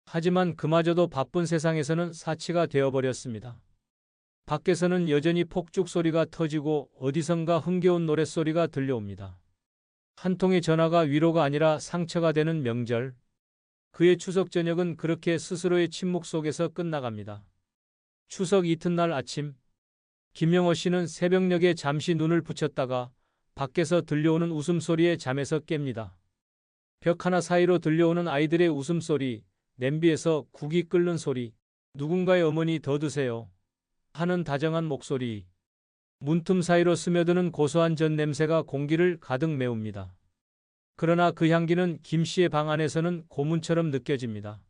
하지만 그마저도 바쁜 세상에서는 사치가 되어버렸습니다. 밖에서는 여전히 폭죽 소리가 터지고 어디선가 흥겨운 노랫소리가 들려옵니다. 한 통의 전화가 위로가 아니라 상처가 되는 명절. 그의 추석 저녁은 그렇게 스스로의 침묵 속에서 끝나갑니다. 추석 이튿날 아침, 김영호 씨는 새벽녘에 잠시 눈을 붙였다가 밖에서 들려오는 웃음소리에 잠에서 깹니다. 벽 하나 사이로 들려오는 아이들의 웃음소리, 냄비에서 국이 끓는 소리, 누군가의 어머니 더 드세요 하는 다정한 목소리, 문틈 사이로 스며드는 고소한 전 냄새가 공기를 가득 메웁니다. 그러나 그 향기는 김 씨의 방 안에서는 고문처럼 느껴집니다.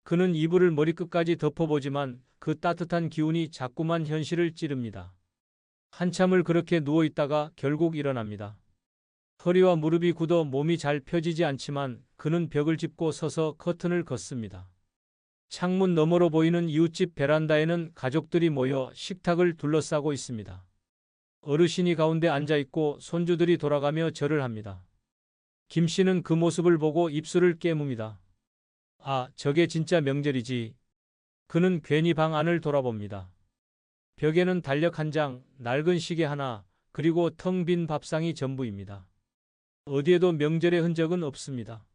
그는 이불을 머리끝까지 덮어보지만 그 따뜻한 기운이 자꾸만 현실을 찌릅니다. 한참을 그렇게 누워있다가 결국 일어납니다. 허리와 무릎이 굳어 몸이 잘 펴지지 않지만 그는 벽을 짚고 서서 커튼을 걷습니다. 창문 너머로 보이는 이웃집 베란다에는 가족들이 모여 식탁을 둘러싸고 있습니다. 어르신이 가운데 앉아있고 손주들이 돌아가며 절을 합니다. 김 씨는 그 모습을 보고 입술을 깨뭅니다. 아, 저게 진짜 명절이지. 그는 괜히 방 안을 돌아봅니다. 벽에는 달력 한 장, 낡은 시계 하나, 그리고 텅 빈 밥상이 전부입니다. 어디에도 명절의 흔적은 없습니다.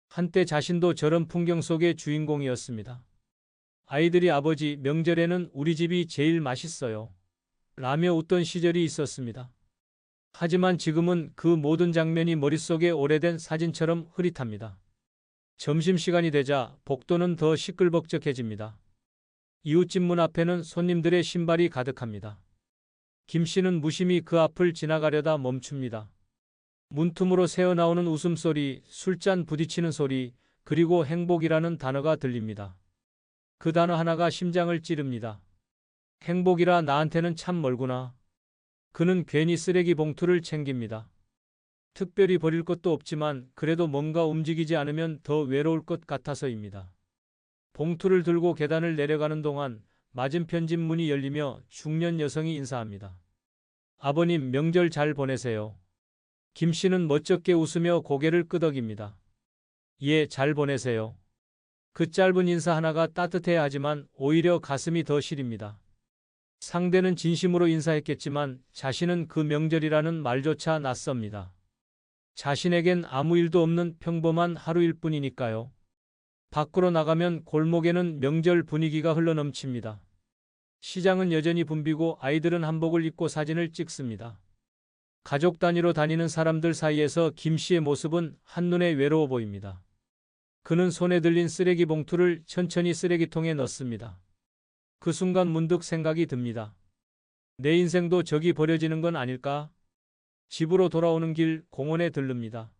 한때 자신도 저런 풍경 속의 주인공이었습니다. 아이들이 아버지, 명절에는 우리 집이 제일 맛있어요 라며 웃던 시절이 있었습니다. 하지만 지금은 그 모든 장면이 머릿속에 오래된 사진처럼 흐릿합니다. 점심시간이 되자 복도는 더 시끌벅적해집니다. 이웃집 문 앞에는 손님들의 신발이 가득합니다. 김 씨는 무심히 그 앞을 지나가려다 멈춥니다. 문틈으로 새어나오는 웃음소리, 술잔 부딪히는 소리, 그리고 행복이라는 단어가 들립니다. 그 단어 하나가 심장을 찌릅니다. 행복이라 나한테는 참 멀구나. 그는 괜히 쓰레기 봉투를 챙깁니다. 특별히 버릴 것도 없지만 그래도 뭔가 움직이지 않으면 더 외로울 것 같아서입니다. 봉투를 들고 계단을 내려가는 동안 맞은편 집 문이 열리며 중년 여성이 인사합니다. 아버님, 명절 잘 보내세요. 김 씨는 멋쩍게 웃으며 고개를 끄덕입니다. 예, 잘 보내세요. 그 짧은 인사 하나가 따뜻해야 하지만 오히려 가슴이 더 시립니다. 상대는 진심으로 인사했겠지만 자신은 그 명절이라는 말조차 낯섭니다. 자신에겐 아무 일도 없는 평범한 하루일 뿐이니까요. 밖으로 나가면 골목에는 명절 분위기가 흘러넘칩니다. 시장은 여전히 붐비고 아이들은 한복을 입고 사진을 찍습니다. 가족 단위로 다니는 사람들 사이에서 김 씨의 모습은 한눈에 외로워 보입니다. 그는 손에 들린 쓰레기 봉투를 천천히 쓰레기통에 넣습니다. 그 순간 문득 생각이 듭니다. 내 인생도 저기 버려지는 건 아닐까? 집으로 돌아오는 길 공원에 들릅니다.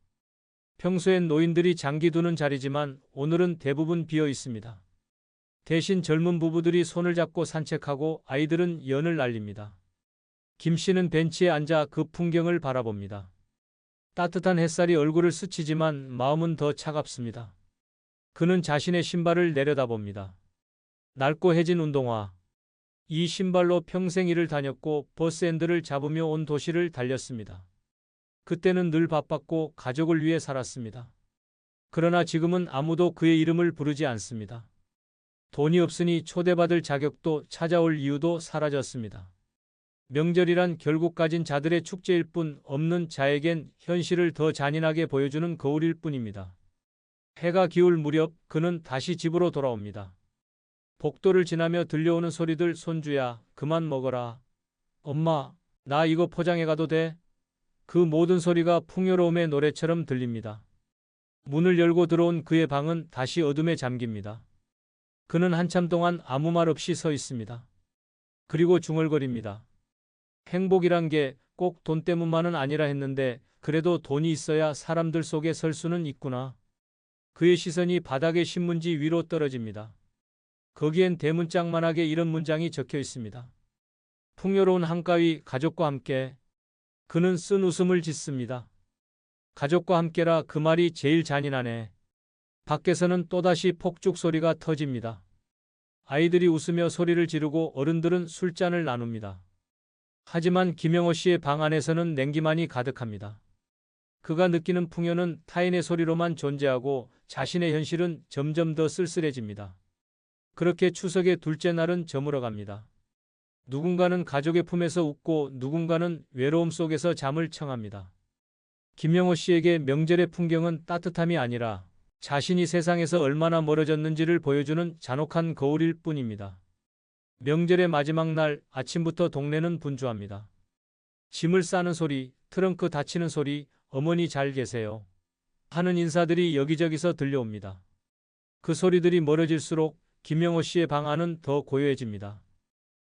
평소엔 노인들이 장기 두는 자리지만 오늘은 대부분 비어 있습니다. 대신 젊은 부부들이 손을 잡고 산책하고 아이들은 연을 날립니다. 김 씨는 벤치에 앉아 그 풍경을 바라봅니다. 따뜻한 햇살이 얼굴을 스치지만 마음은 더 차갑습니다. 그는 자신의 신발을 내려다봅니다. 낡고 해진 운동화. 이 신발로 평생 일을 다녔고 버스핸들을 잡으며 온 도시를 달렸습니다. 그때는 늘 바빴고 가족을 위해 살았습니다. 그러나 지금은 아무도 그의 이름을 부르지 않습니다. 돈이 없으니 초대받을 자격도 찾아올 이유도 사라졌습니다. 명절이란 결국 가진 자들의 축제일 뿐 없는 자에겐 현실을 더 잔인하게 보여주는 거울일 뿐입니다. 해가 기울 무렵 그는 다시 집으로 돌아옵니다. 복도를 지나며 들려오는 소리들. 손주야, 그만 먹어라. 엄마, 나 이거 포장해 가도 돼? 그 모든 소리가 풍요로움의 노래처럼 들립니다. 문을 열고 들어온 그의 방은 다시 어둠에 잠깁니다. 그는 한참 동안 아무 말 없이 서 있습니다. 그리고 중얼거립니다. 행복이란 게 꼭 돈 때문만은 아니라 했는데 그래도 돈이 있어야 사람들 속에 설 수는 있구나. 그의 시선이 바닥의 신문지 위로 떨어집니다. 거기엔 대문짝만하게 이런 문장이 적혀 있습니다. 풍요로운 한가위 가족과 함께. 그는 쓴 웃음을 짓습니다. 가족과 함께라, 그 말이 제일 잔인하네. 밖에서는 또다시 폭죽 소리가 터집니다. 아이들이 웃으며 소리를 지르고 어른들은 술잔을 나눕니다. 하지만 김영호 씨의 방 안에서는 냉기만이 가득합니다. 그가 느끼는 풍요는 타인의 소리로만 존재하고 자신의 현실은 점점 더 쓸쓸해집니다. 그렇게 추석의 둘째 날은 저물어갑니다. 누군가는 가족의 품에서 웃고 누군가는 외로움 속에서 잠을 청합니다. 김영호 씨에게 명절의 풍경은 따뜻함이 아니라 자신이 세상에서 얼마나 멀어졌는지를 보여주는 잔혹한 거울일 뿐입니다. 명절의 마지막 날 아침부터 동네는 분주합니다. 짐을 싸는 소리, 트렁크 닫히는 소리, 어머니 잘 계세요 하는 인사들이 여기저기서 들려옵니다. 그 소리들이 멀어질수록 김영호 씨의 방 안은 더 고요해집니다.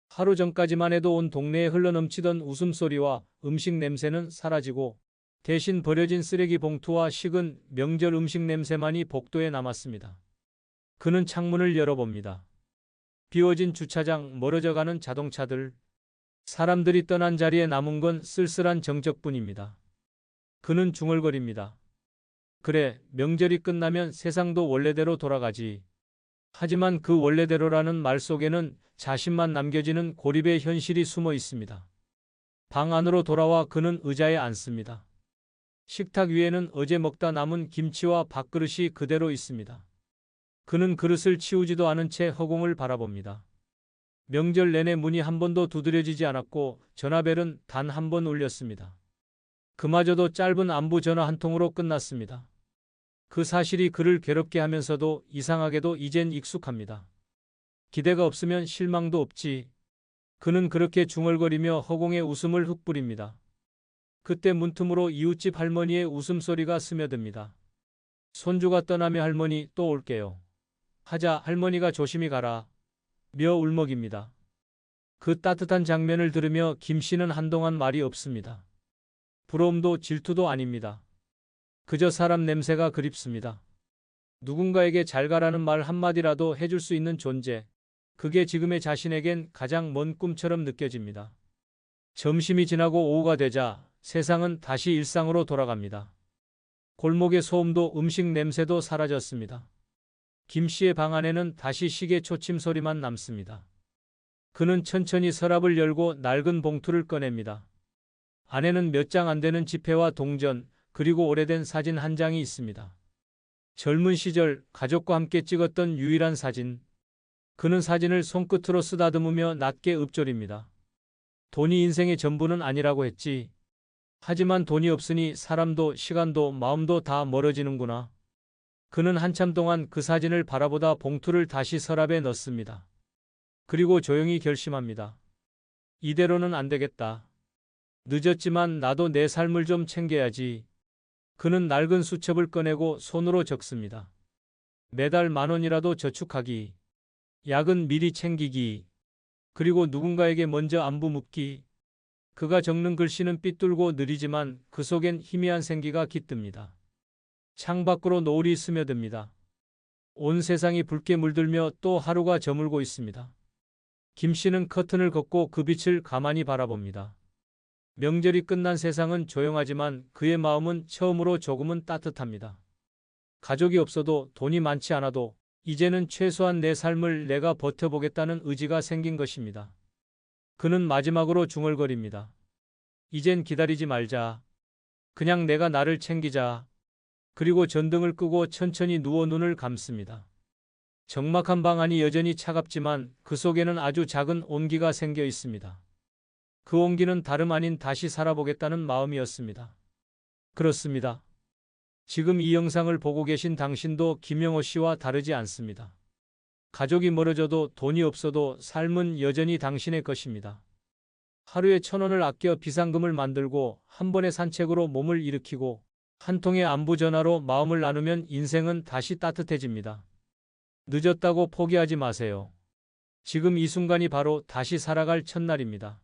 하루 전까지만 해도 온 동네에 흘러넘치던 웃음소리와 음식 냄새는 사라지고 대신 버려진 쓰레기 봉투와 식은 명절 음식 냄새만이 복도에 남았습니다. 그는 창문을 열어봅니다. 비워진 주차장, 멀어져가는 자동차들. 사람들이 떠난 자리에 남은 건 쓸쓸한 정적뿐입니다. 그는 중얼거립니다. 그래, 명절이 끝나면 세상도 원래대로 돌아가지. 하지만 그 원래대로라는 말 속에는 자신만 남겨지는 고립의 현실이 숨어 있습니다. 방 안으로 돌아와 그는 의자에 앉습니다. 식탁 위에는 어제 먹다 남은 김치와 밥그릇이 그대로 있습니다. 그는 그릇을 치우지도 않은 채 허공을 바라봅니다. 명절 내내 문이 한 번도 두드려지지 않았고 전화벨은 단 한 번 울렸습니다. 그마저도 짧은 안부 전화 한 통으로 끝났습니다. 그 사실이 그를 괴롭게 하면서도 이상하게도 이젠 익숙합니다. 기대가 없으면 실망도 없지. 그는 그렇게 중얼거리며 허공에 웃음을 흩뿌립니다. 그때 문틈으로 이웃집 할머니의 웃음소리가 스며듭니다. 손주가 떠나며 할머니 또 올게요. 하자 할머니가 조심히 가라. 며 울먹입니다. 그 따뜻한 장면을 들으며 김 씨는 한동안 말이 없습니다. 부러움도 질투도 아닙니다. 그저 사람 냄새가 그립습니다. 누군가에게 잘 가라는 말 한마디라도 해줄 수 있는 존재. 그게 지금의 자신에겐 가장 먼 꿈처럼 느껴집니다. 점심이 지나고 오후가 되자 세상은 다시 일상으로 돌아갑니다. 골목의 소음도 음식 냄새도 사라졌습니다. 김 씨의 방 안에는 다시 시계 초침 소리만 남습니다. 그는 천천히 서랍을 열고 낡은 봉투를 꺼냅니다. 안에는 몇 장 안 되는 지폐와 동전, 그리고 오래된 사진 한 장이 있습니다. 젊은 시절 가족과 함께 찍었던 유일한 사진. 그는 사진을 손끝으로 쓰다듬으며 낮게 읊조립니다. 돈이 인생의 전부는 아니라고 했지. 하지만 돈이 없으니 사람도 시간도 마음도 다 멀어지는구나. 그는 한참 동안 그 사진을 바라보다 봉투를 다시 서랍에 넣습니다. 그리고 조용히 결심합니다. 이대로는 안 되겠다. 늦었지만 나도 내 삶을 좀 챙겨야지. 그는 낡은 수첩을 꺼내고 손으로 적습니다. 매달 10,000원이라도 저축하기. 약은 미리 챙기기. 그리고 누군가에게 먼저 안부 묻기. 그가 적는 글씨는 삐뚤고 느리지만 그 속엔 희미한 생기가 깃듭니다. 창밖으로 노을이 스며듭니다. 온 세상이 붉게 물들며 또 하루가 저물고 있습니다. 김 씨는 커튼을 걷고 그 빛을 가만히 바라봅니다. 명절이 끝난 세상은 조용하지만 그의 마음은 처음으로 조금은 따뜻합니다. 가족이 없어도 돈이 많지 않아도 이제는 최소한 내 삶을 내가 버텨보겠다는 의지가 생긴 것입니다. 그는 마지막으로 중얼거립니다. 이젠 기다리지 말자. 그냥 내가 나를 챙기자. 그리고 전등을 끄고 천천히 누워 눈을 감습니다. 적막한 방 안이 여전히 차갑지만 그 속에는 아주 작은 온기가 생겨 있습니다. 그 온기는 다름 아닌 다시 살아보겠다는 마음이었습니다. 그렇습니다. 지금 이 영상을 보고 계신 당신도 김영호 씨와 다르지 않습니다. 가족이 멀어져도 돈이 없어도 삶은 여전히 당신의 것입니다. 하루에 1,000원을 아껴 비상금을 만들고 한 번의 산책으로 몸을 일으키고 한 통의 안부 전화로 마음을 나누면 인생은 다시 따뜻해집니다. 늦었다고 포기하지 마세요. 지금 이 순간이 바로 다시 살아갈 첫날입니다.